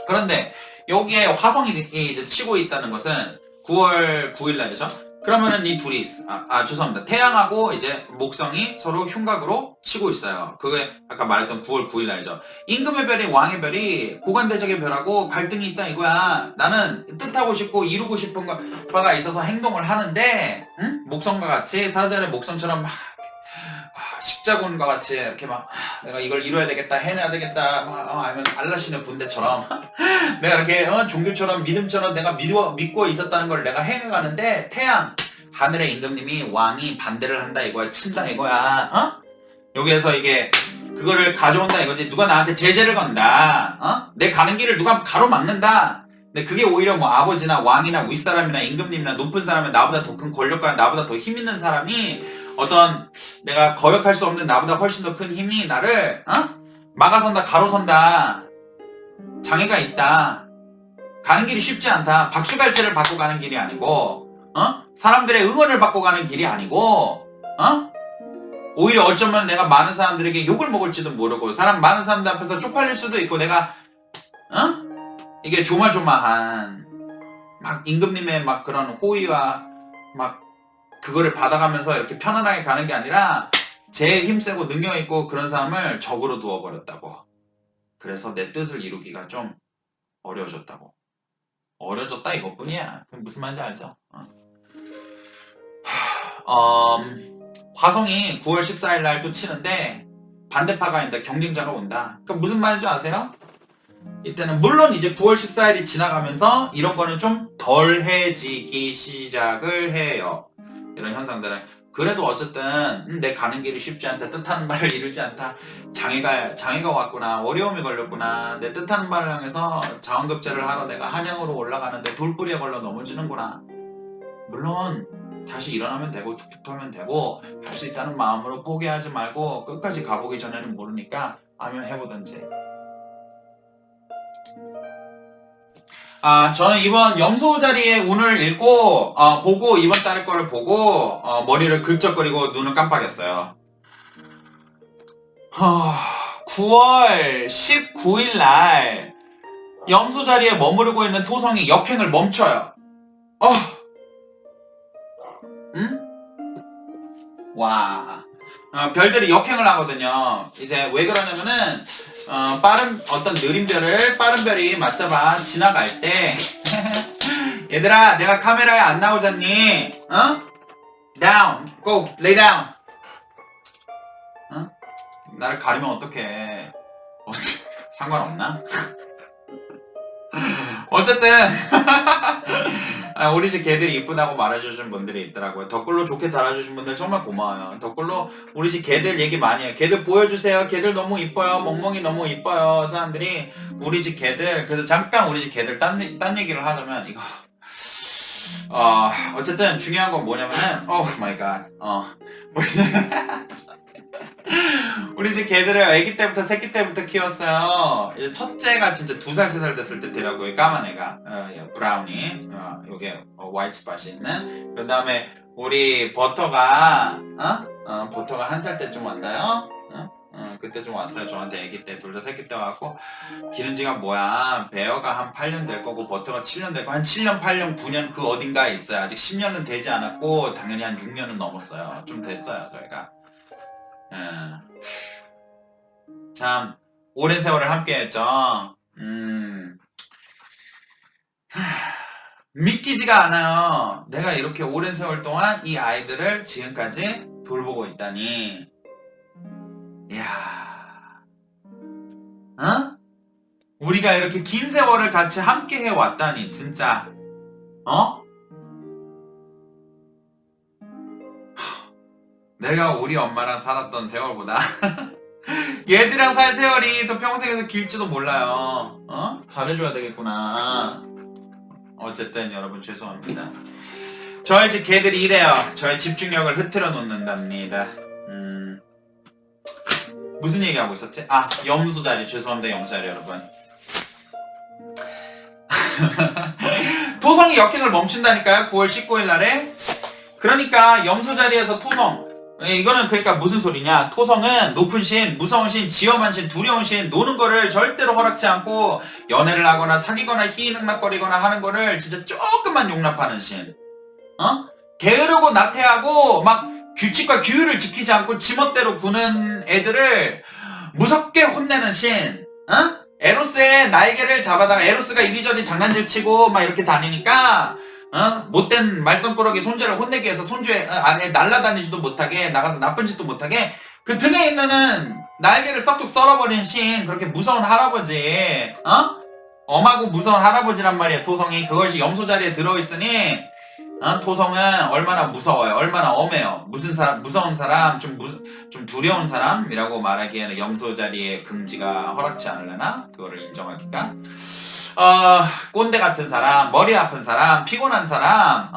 그런데 여기에 화성이 이제 치고 있다는 것은 9월 9일 날이죠. 그러면은 이 둘이 죄송합니다. 태양하고 이제 목성이 서로 흉곽으로 치고 있어요. 그게 아까 말했던 9월 9일 날이죠. 임금의 별이, 왕의 별이 고관대적의 별하고 갈등이 있다 이거야. 나는 뜻하고 싶고 이루고 싶은 바가 있어서 행동을 하는데, 목성과 같이 사자의 목성처럼 십자군과 같이 이렇게 내가 이걸 이뤄야 되겠다, 해내야 되겠다, 아니면 알라신의 군대처럼 내가 이렇게 종교처럼 믿음처럼 내가 믿고 있었다는 걸 내가 행해가는데, 태양, 하늘의 임금님이, 왕이 반대를 한다 이거야. 친다 이거야. 여기에서 이게 그거를 가져온다 이거지. 누가 나한테 제재를 건다. 내 가는 길을 누가 가로막는다. 근데 그게 오히려 뭐 아버지나 왕이나 윗사람이나 임금님이나 높은 사람이 나보다 더 큰 권력과 나보다 더 힘 있는 사람이 어떤 내가 거역할 수 없는 나보다 훨씬 더 큰 힘이 나를 막아선다, 가로선다. 장애가 있다. 가는 길이 쉽지 않다. 박수갈채를 받고 가는 길이 아니고 사람들의 응원을 받고 가는 길이 아니고 오히려 어쩌면 내가 많은 사람들에게 욕을 먹을지도 모르고 많은 사람들 앞에서 쪽팔릴 수도 있고 내가 이게 조마조마한 막 임금님의 막 그런 호의와 막 그거를 받아가면서 이렇게 편안하게 가는 게 아니라 제일 힘세고 능력 있고 그런 사람을 적으로 두어버렸다고. 그래서 내 뜻을 이루기가 좀 어려워졌다고. 어려워졌다 이것뿐이야. 그럼 무슨 말인지 알죠? 화성이 9월 14일 날 또 치는데 반대파가 있다. 경쟁자가 온다. 그럼 무슨 말인지 아세요? 이때는 물론 이제 9월 14일이 지나가면서 이런 거는 좀 덜해지기 시작을 해요. 이런 현상들은. 그래도 어쨌든 내 가는 길이 쉽지 않다. 뜻하는 바를 이루지 않다. 장애가 왔구나. 어려움이 걸렸구나. 내 뜻하는 바를 향해서 자원급제를 하러 내가 한양으로 올라가는데 돌뿌리에 걸려 넘어지는구나. 물론 다시 일어나면 되고 툭툭 하면 되고 할 수 있다는 마음으로 포기하지 말고 끝까지 가보기 전에는 모르니까 하면 해보든지. 저는 이번 염소 자리에 운을 읽고 보고 이번 달의 거를 보고 머리를 긁적거리고 눈을 깜빡였어요. 9월 19일 날 염소 자리에 머무르고 있는 토성이 역행을 멈춰요. 응? 와. 별들이 역행을 하거든요. 이제 왜 그러냐면은 어떤 느린 별을 빠른 별이 맞잡아 지나갈 때 얘들아 내가 카메라에 안 나오잖니? Down, go, lay down. 나를 가리면 어떡해. 상관없나? 어쨌든 우리 집 개들이 이쁘다고 말해주신 분들이 있더라고요. 댓글로 좋게 달아주신 분들 정말 고마워요. 댓글로 우리 집 개들 얘기 많이 해요. 개들 보여주세요. 개들 너무 이뻐요. 멍멍이 너무 이뻐요. 사람들이 우리 집 개들. 그래서 잠깐 우리 집 개들 딴 얘기를 하자면 이거 어쨌든 중요한 건 뭐냐면은 oh my god 우리 집 개들을 아기 때부터 새끼 때부터 키웠어요. 첫째가 진짜 2살 3살 됐을 때 되라고요. 까만 애가 브라우니 요게 화이트 스팟이 있는. 그 다음에 우리 버터가 버터가 1살 때쯤 왔나요? 그때 좀 왔어요. 저한테 아기 때 둘 다 새끼 때 왔고 기른지가 뭐야 베어가 한 8년 될 거고 버터가 7년 될 거 한 7년 8년 9년 그 어딘가에 있어요. 아직 10년은 되지 않았고 당연히 한 6년은 넘었어요. 좀 됐어요 저희가. 참 오랜 세월을 함께 했죠. 믿기지가 않아요. 내가 이렇게 오랜 세월 동안 이 아이들을 지금까지 돌보고 있다니. 이야, 우리가 이렇게 긴 세월을 같이 함께 해왔다니 진짜 내가 우리 엄마랑 살았던 세월보다 얘들이랑 살 세월이 더 평생에서 길지도 몰라요. 잘해줘야 되겠구나. 어쨌든 여러분 죄송합니다. 저희 집 개들이 이래요. 저의 집중력을 흐트러 놓는답니다. 무슨 얘기하고 있었지? 염소 자리. 죄송합니다 염소 자리 여러분. 토성이 역행을 멈춘다니까요. 9월 19일 날에. 그러니까 염소 자리에서 토성. 이거는 그러니까 무슨 소리냐. 토성은 높은 신, 무서운 신, 지엄한 신, 두려운 신, 노는 거를 절대로 허락지 않고 연애를 하거나 사귀거나 희희낙낙거리거나 하는 거를 진짜 조금만 용납하는 신. 게으르고 나태하고 막 규칙과 규율을 지키지 않고 지멋대로 구는 애들을 무섭게 혼내는 신. 에로스의 날개를 잡아다가 에로스가 이리저리 장난질 치고 막 이렇게 다니니까 못된 말썽꾸러기 손주를 혼내기 위해서 손주의 안에 날아다니지도 못하게 나가서 나쁜 짓도 못하게 그 등에 있는 날개를 썩둑 썰어버린 신. 그렇게 무서운 할아버지. 엄하고 무서운 할아버지란 말이야 토성이. 그것이 염소 자리에 들어있으니 토성은 얼마나 무서워요. 얼마나 엄해요. 무슨 사람, 무서운 사람, 좀 두려운 사람이라고 말하기에는 염소 자리의 금지가 허락지 않으려나? 그거를 인정하기가. 꼰대 같은 사람, 머리 아픈 사람, 피곤한 사람,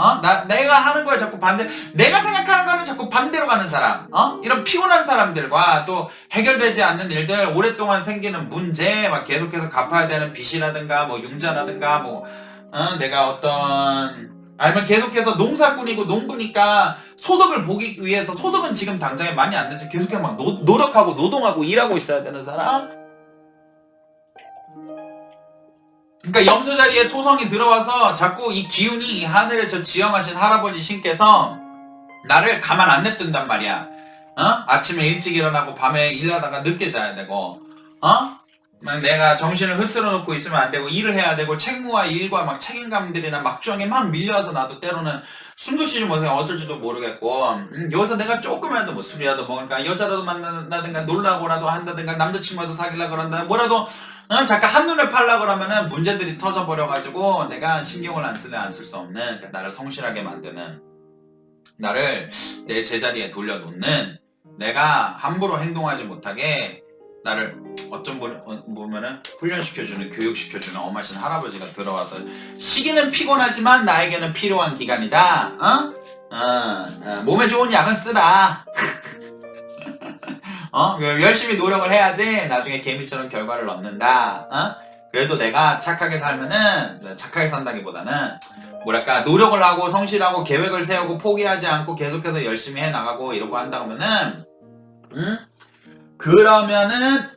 내가 하는 거에 자꾸 내가 생각하는 거는 자꾸 반대로 가는 사람, 이런 피곤한 사람들과 또 해결되지 않는 일들, 오랫동안 생기는 문제, 막 계속해서 갚아야 되는 빚이라든가, 뭐 융자라든가, 뭐, 내가 아니면 계속해서 농사꾼이고 농부니까 소득을 보기 위해서, 소득은 지금 당장에 많이 안 되지, 계속해서 막 노력하고 노동하고 일하고 있어야 되는 사람? 그러니까 염소 자리에 토성이 들어와서 자꾸 이 기운이 이 하늘에 저 지엄하신 할아버지 신께서 나를 가만 안 냅둔단 말이야. 아침에 일찍 일어나고 밤에 일하다가 늦게 자야 되고, 막 내가 정신을 흐스러 놓고 있으면 안 되고, 일을 해야 되고, 책무와 일과 막 책임감들이나 막중하게 막 밀려와서 나도 때로는 숨도 쉬지 못해 어쩔지도 모르겠고, 여기서 내가 조금이라도 뭐 술이라도 먹으니까 여자라도 만나든가 놀라고라도 한다든가 남자친구라도 사귀려고 그런다 뭐라도 잠깐 한눈을 팔라 그러면은 문제들이 터져버려가지고 내가 신경을 안 쓸 수 없는, 그러니까 나를 성실하게 만드는, 나를 내 제자리에 돌려놓는, 내가 함부로 행동하지 못하게 나를 어쩜 보면은 훈련시켜주는, 교육시켜주는 엄하신 할아버지가 들어와서, 시기는 피곤하지만 나에게는 필요한 기간이다. 몸에 좋은 약은 쓰라. 열심히 노력을 해야지 나중에 개미처럼 결과를 얻는다. 그래도 내가 착하게 살면은, 착하게 산다기보다는 뭐랄까, 노력을 하고 성실하고 계획을 세우고 포기하지 않고 계속해서 열심히 해 나가고 이러고 한다 그러면은, 그러면은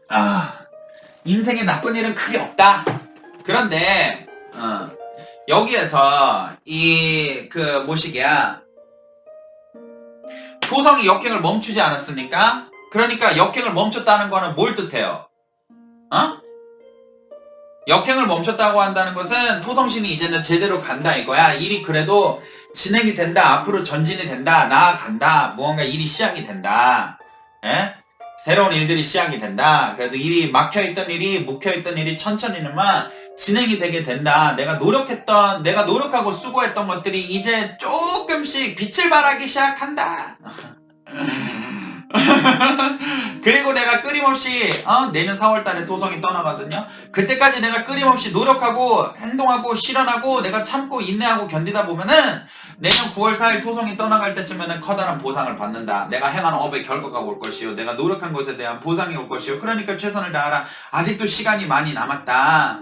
인생에 나쁜 일은 크게 없다. 그런데 여기에서 뭐시기야, 토성이 역행을 멈추지 않았습니까? 그러니까 역행을 멈췄다는 거는 뭘 뜻해요? 역행을 멈췄다고 한다는 것은 토성신이 이제는 제대로 간다 이거야. 일이 그래도 진행이 된다. 앞으로 전진이 된다. 나아간다. 무언가 일이 시작이 된다. 새로운 일들이 시작이 된다. 그래도 일이 막혀있던 일이, 묵혀있던 일이 천천히는만 진행이 되게 된다. 내가 노력하고 수고했던 것들이 이제 조금씩 빛을 발하기 시작한다. 그리고 내가 끊임없이 내년 4월달에 토성이 떠나거든요. 그때까지 내가 끊임없이 노력하고 행동하고 실현하고 내가 참고 인내하고 견디다 보면은 내년 9월 4일 토성이 떠나갈 때쯤에는 커다란 보상을 받는다. 내가 행한 업의 결과가 올 것이요, 내가 노력한 것에 대한 보상이 올 것이요. 그러니까 최선을 다하라. 아직도 시간이 많이 남았다.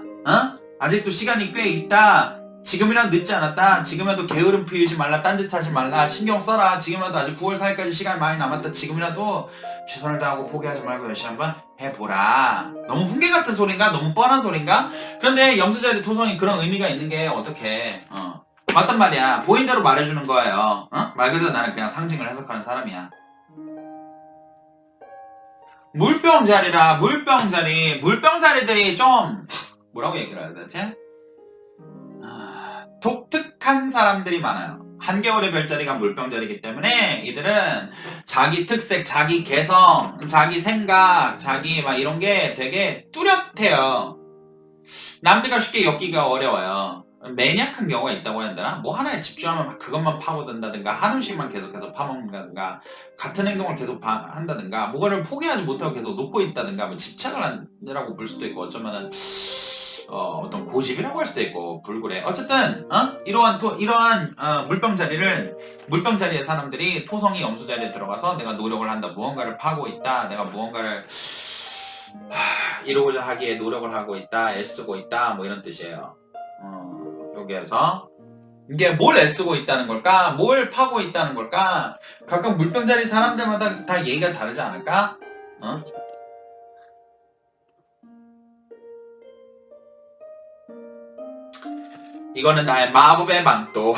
아직도 시간이 꽤 있다. 지금이란 늦지 않았다. 지금이라도 게으름 피우지 말라. 딴짓하지 말라. 신경 써라. 지금이라도 아직 9월 4일까지 시간이 많이 남았다. 지금이라도 최선을 다하고 포기하지 말고 열심히 한번 해보라. 너무 훈계 같은 소린가? 너무 뻔한 소린가? 그런데 염소자리 토성이 그런 의미가 있는 게 어떡해. 맞단 말이야. 보인 대로 말해주는 거예요. 말 그대로 나는 그냥 상징을 해석하는 사람이야. 물병자리라. 물병자리들이 좀 뭐라고 얘기를 해야 되지? 독특한 사람들이 많아요. 한겨울의 별자리가 물병자리이기 때문에 이들은 자기 특색, 자기 개성, 자기 생각, 자기 막 이런 게 되게 뚜렷해요. 남들과 쉽게 엮기가 어려워요. 매니악한 경우가 있다고 해야 되나? 뭐 하나에 집중하면 그것만 파고든다든가, 한 음식만 계속해서 파먹는다든가, 같은 행동을 계속 한다든가, 뭐가를 포기하지 못하고 계속 놓고 있다든가, 뭐 집착을 하느라고 볼 수도 있고, 어쩌면은 어떤 고집이라고 할 수도 있고 불굴해. 어쨌든 이러한 물병자리의 사람들이 토성이 염소자리에 들어가서 내가 노력을 한다, 무언가를 파고 있다, 내가 무언가를 이루고자 하기에 노력을 하고 있다, 애쓰고 있다, 뭐 이런 뜻이에요. 여기에서 이게 뭘 애쓰고 있다는 걸까? 뭘 파고 있다는 걸까? 각각 물병자리 사람들마다 다 얘기가 다르지 않을까? 이거는 나의 마법의 망토.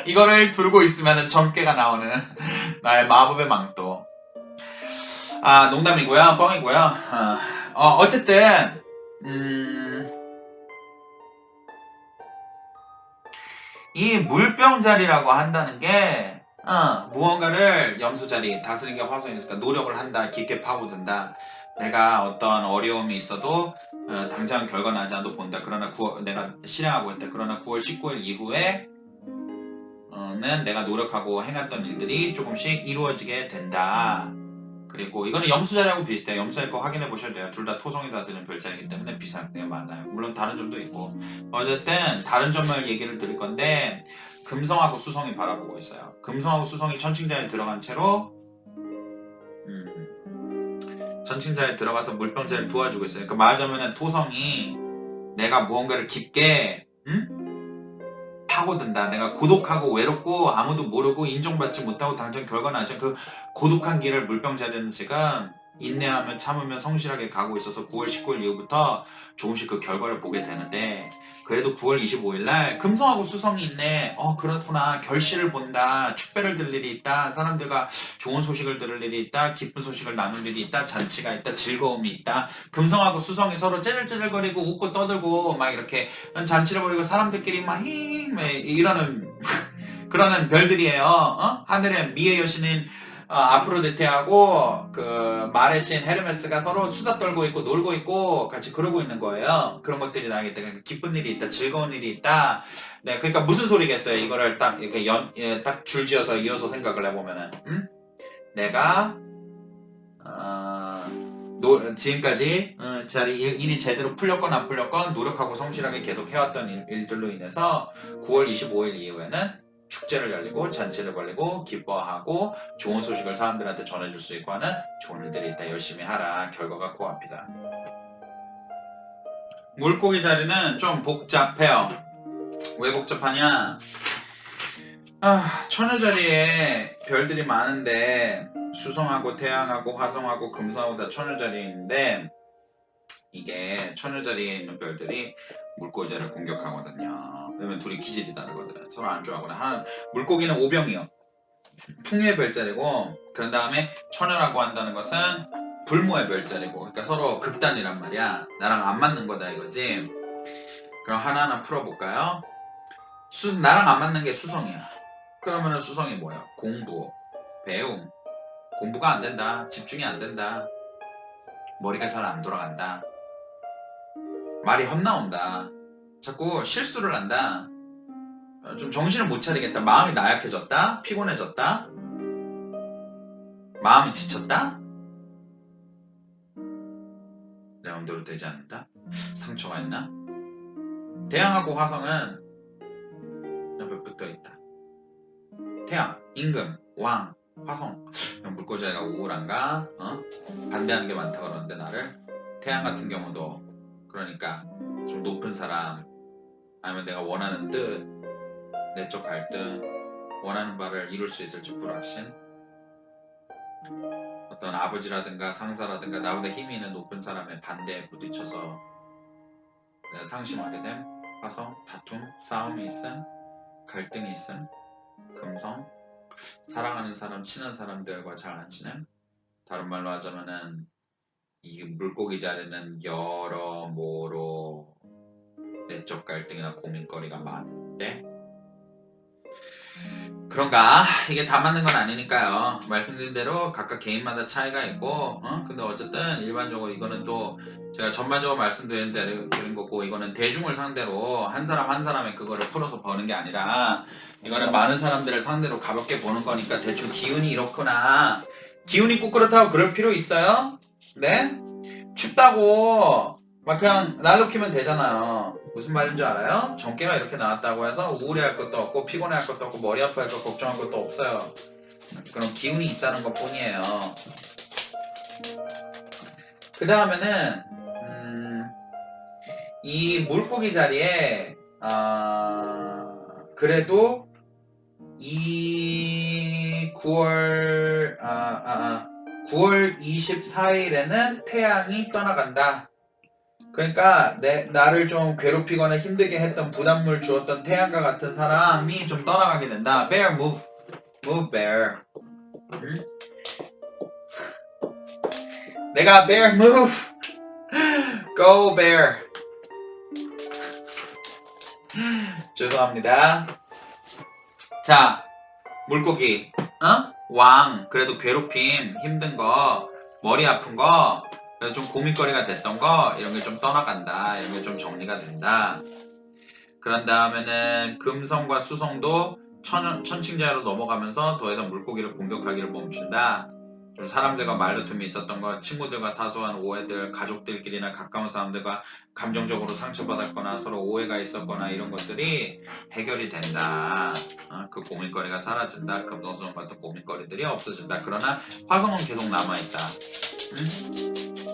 이거를 두르고 있으면 점괘가 나오는 나의 마법의 망토. 농담이고요. 뻥이고요. 어쨌든 이 물병자리라고 한다는 게 무언가를 염소자리, 다스리는 게 화성이니까 노력을 한다, 깊게 파고든다. 내가 어떤 어려움이 있어도 당장 결과 나지 않아도 본다. 그러나 내가 실행하고 있다. 그러나 9월 19일 이후에 내가 노력하고 행했던 일들이 조금씩 이루어지게 된다. 그리고 이거는 염수자리하고 비슷해요. 염수자리 거 확인해 보셔야 돼요. 둘 다 토성이 다스리는 별자리이기 때문에 비슷해요. 맞아요. 물론 다른 점도 있고. 어쨌든 다른 점을 얘기를 드릴 건데 금성하고 수성이 바라보고 있어요. 금성하고 수성이 천칭자에 들어간 채로 천칭자에 들어가서 물병자를 도와주고 있어요. 그러니까 말하자면 토성이 내가 무언가를 깊게 파고든다. 내가 고독하고 외롭고 아무도 모르고 인정받지 못하고 당장 결과는 아직 그 고독한 길을 물병자리는 지금 인내하며 참으며 성실하게 가고 있어서 9월 19일 이후부터 조금씩 그 결과를 보게 되는데 그래도 9월 25일 날 금성하고 수성이 있네. 그렇구나. 결실을 본다. 축배를 들 일이 있다. 사람들과 좋은 소식을 들을 일이 있다. 기쁜 소식을 나눌 일이 있다. 잔치가 있다. 즐거움이 있다. 금성하고 수성이 서로 째질째질거리고 웃고 떠들고 막 이렇게 잔치를 벌이고 사람들끼리 막 이러는 그러는 별들이에요. 하늘의 미의 여신인 아프로디테하고 그 말의 신 헤르메스가 서로 수다 떨고 있고 놀고 있고 같이 그러고 있는 거예요. 그런 것들이 나기 때문에 기쁜 일이 있다, 즐거운 일이 있다. 네, 그러니까 무슨 소리겠어요? 이거를 딱 이렇게 딱 줄지어서 이어서 생각을 해보면은, 내가 지금까지 일이 제대로 풀렸건 안 풀렸건 노력하고 성실하게 계속 해왔던 일들로 인해서 9월 25일 이후에는 축제를 열리고 잔치를 벌리고 기뻐하고 좋은 소식을 사람들한테 전해줄 수 있고 하는 좋은 일들이 있다. 열심히 하라. 결과가 코앞이다. 물고기 자리는 좀 복잡해요. 왜 복잡하냐? 천여 자리에 별들이 많은데 수성하고 태양하고 화성하고 금성하고 다 천여 자리에 있는데 이게 천여 자리에 있는 별들이 물고기 자리를 공격하거든요. 왜냐면 둘이 기질이 다르거든. 서로 안 좋아하거든. 물고기는 오병이요. 풍요의 별자리고 그런 다음에 천여라고 한다는 것은 불모의 별자리고 그러니까 서로 극단이란 말이야. 나랑 안 맞는 거다 이거지. 그럼 하나하나 풀어볼까요? 나랑 안 맞는 게 수성이야. 그러면은 수성이 뭐야? 공부, 배움. 공부가 안 된다. 집중이 안 된다. 머리가 잘 안 돌아간다. 말이 헛나온다. 자꾸 실수를 한다. 좀 정신을 못 차리겠다. 마음이 나약해졌다. 피곤해졌다. 마음이 지쳤다. 내 마음대로 되지 않는다. 상처가 있나? 태양하고 화성은 옆에 붙어있다. 태양, 임금, 왕, 화성. 물고기자리가 우울한가? 반대하는 게 많다 그러는데 나를. 태양 같은 경우도 그러니까 좀 높은 사람 아니면 내가 원하는 뜻, 내적 갈등, 원하는 바를 이룰 수 있을지 불확신. 어떤 아버지라든가 상사라든가 나보다 힘이 있는 높은 사람의 반대에 부딪혀서 내가 상심하게 됨. 화성, 다툼, 싸움이 있음, 갈등이 있음. 금성, 사랑하는 사람, 친한 사람들과 잘 안 지냄. 다른 말로 하자면은 이 물고기 자리는 여러모로 내적 갈등이나 고민거리가 많대. 그런가? 이게 다 맞는 건 아니니까요. 말씀드린 대로 각각 개인마다 차이가 있고, 근데 어쨌든 일반적으로 이거는 또 제가 전반적으로 말씀드린 대로 드린 거고, 이거는 대중을 상대로 한 사람 한 사람의 그거를 풀어서 보는 게 아니라, 이거는 많은 사람들을 상대로 가볍게 보는 거니까 대충 기운이 이렇구나. 기운이 있고 그렇다고 그럴 필요 있어요? 네? 춥다고 막 그냥 날로 키면 되잖아요. 무슨 말인지 알아요? 정기가 이렇게 나왔다고 해서 우울해할 것도 없고 피곤해할 것도 없고 머리 아파할 것 걱정할 것도 없어요. 그럼 기운이 있다는 것 뿐이에요. 그 다음에는 이 물고기 자리에 그래도 이 9월 24일에는 태양이 떠나간다. 그러니까 나를 좀 괴롭히거나 힘들게 했던 부담을 주었던 태양과 같은 사람이 좀 떠나가게 된다. Bear move bear. 내가 bear move go bear. 죄송합니다. 자, 물고기 왕 그래도 괴롭힘 힘든 거 머리 아픈 거 좀 고민거리가 됐던 거 이런 게 좀 떠나간다. 이런 게 좀 정리가 된다. 그런 다음에는 금성과 수성도 천칭자로 넘어가면서 더 이상 물고기를 공격하기를 멈춘다. 좀 사람들과 말다툼이 있었던 것, 친구들과 사소한 오해들, 가족들끼리나 가까운 사람들과 감정적으로 상처받았거나 서로 오해가 있었거나 이런 것들이 해결이 된다. 그 고민거리가 사라진다. 금동수원 같은 고민거리들이 없어진다. 그러나 화성은 계속 남아있다.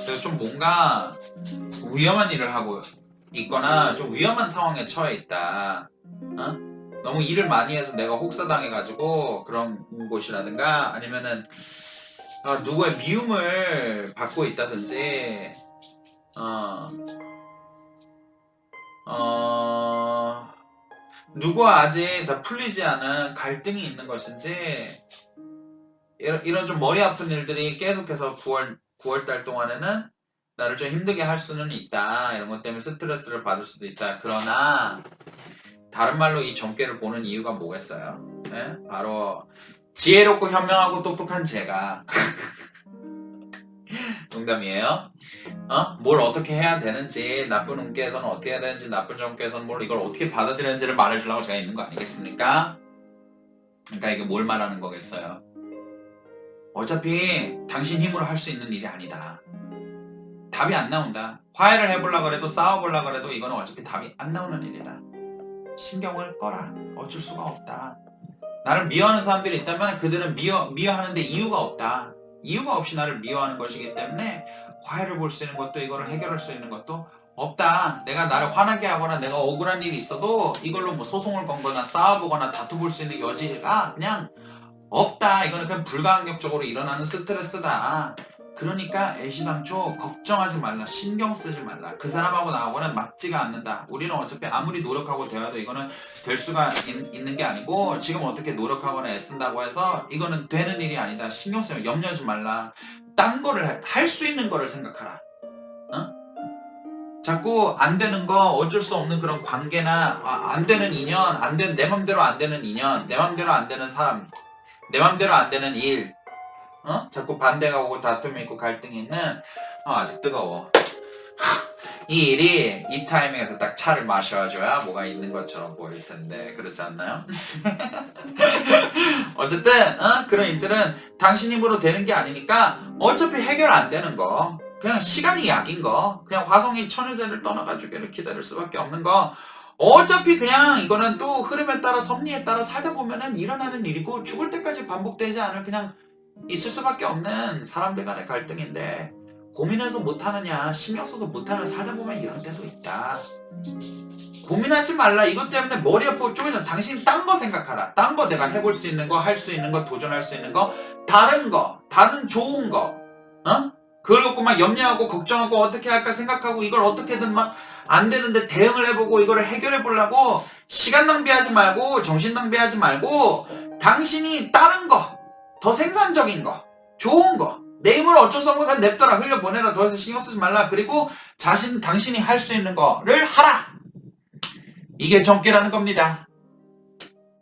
그래서 좀 뭔가 위험한 일을 하고 있거나 좀 위험한 상황에 처해 있다. 너무 일을 많이 해서 내가 혹사당해가지고 그런 곳이라든가 아니면은 누구의 미움을 받고 있다든지 누구와 아직 다 풀리지 않은 갈등이 있는 것인지 이런 좀 머리 아픈 일들이 계속해서 9월달 동안에는 나를 좀 힘들게 할 수는 있다. 이런 것 때문에 스트레스를 받을 수도 있다. 그러나 다른 말로 이 점괘를 보는 이유가 뭐겠어요? 네? 바로 지혜롭고 현명하고 똑똑한 제가 농담이에요. 뭘 어떻게 해야 되는지, 나쁜 운께서는 어떻게 해야 되는지, 나쁜 점괘서는 뭘 이걸 어떻게 받아들이는지를 말해주려고 제가 있는 거 아니겠습니까? 그러니까 이게 뭘 말하는 거겠어요? 어차피 당신 힘으로 할 수 있는 일이 아니다. 답이 안 나온다. 화해를 해보려고 해도 싸워보려고 해도 이거는 어차피 답이 안 나오는 일이다. 신경을 꺼라. 어쩔 수가 없다. 나를 미워하는 사람들이 있다면 그들은 미워하는데 이유가 없다. 이유가 없이 나를 미워하는 것이기 때문에 화해를 볼 수 있는 것도 이거를 해결할 수 있는 것도 없다. 내가 나를 화나게 하거나 내가 억울한 일이 있어도 이걸로 뭐 소송을 건거나 싸워보거나 다투볼 수 있는 여지가 그냥 없다. 이거는 그냥 불가항력적으로 일어나는 스트레스다. 그러니까 애시당초 걱정하지 말라. 신경 쓰지 말라. 그 사람하고 나하고는 맞지가 않는다. 우리는 어차피 아무리 노력하고 대화도 이거는 될 수가 있는 게 아니고 지금 어떻게 노력하거나 애쓴다고 해서 이거는 되는 일이 아니다. 신경 쓰면 염려하지 말라. 딴 거를 할 수 있는 거를 생각하라. 자꾸 안 되는 거 어쩔 수 없는 그런 관계나 안 되는 인연, 내 맘대로 안 되는 인연, 내 맘대로 안 되는 사람, 내 맘대로 안 되는 일, 자꾸 반대가 오고 다툼이 있고 갈등이 있는 아직 뜨거워. 이 일이 이 타이밍에서 딱 차를 마셔줘야 뭐가 있는 것처럼 보일 텐데 그렇지 않나요? 어쨌든 그런 일들은 당신 힘으로 되는 게 아니니까 어차피 해결 안 되는 거 그냥 시간이 약인 거 그냥 화성이 천여제를 떠나가지고 기다릴 수밖에 없는 거 어차피 그냥 이거는 또 흐름에 따라 섭리에 따라 살다 보면은 일어나는 일이고 죽을 때까지 반복되지 않을 그냥 있을 수밖에 없는 사람들 간의 갈등인데 고민해서 못하느냐 신경 써서 못하는 살다 보면 이런 때도 있다. 고민하지 말라. 이것 때문에 머리 아프고 쪼이는 당신 딴 거 생각하라. 딴 거 내가 해볼 수 있는 거 할 수 있는 거 도전할 수 있는 거 다른 좋은 거 그걸 갖고 막 염려하고 걱정하고 어떻게 할까 생각하고 이걸 어떻게든 막 안 되는데 대응을 해보고 이거를 해결해 보려고 시간 낭비하지 말고 정신 낭비하지 말고 당신이 다른 거 더 생산적인 거 좋은 거 내 힘으로 어쩔 수 없는 건 냅둬라 흘려보내라 더 이상 신경 쓰지 말라 그리고 당신이 할 수 있는 거를 하라 이게 점괘라는 겁니다.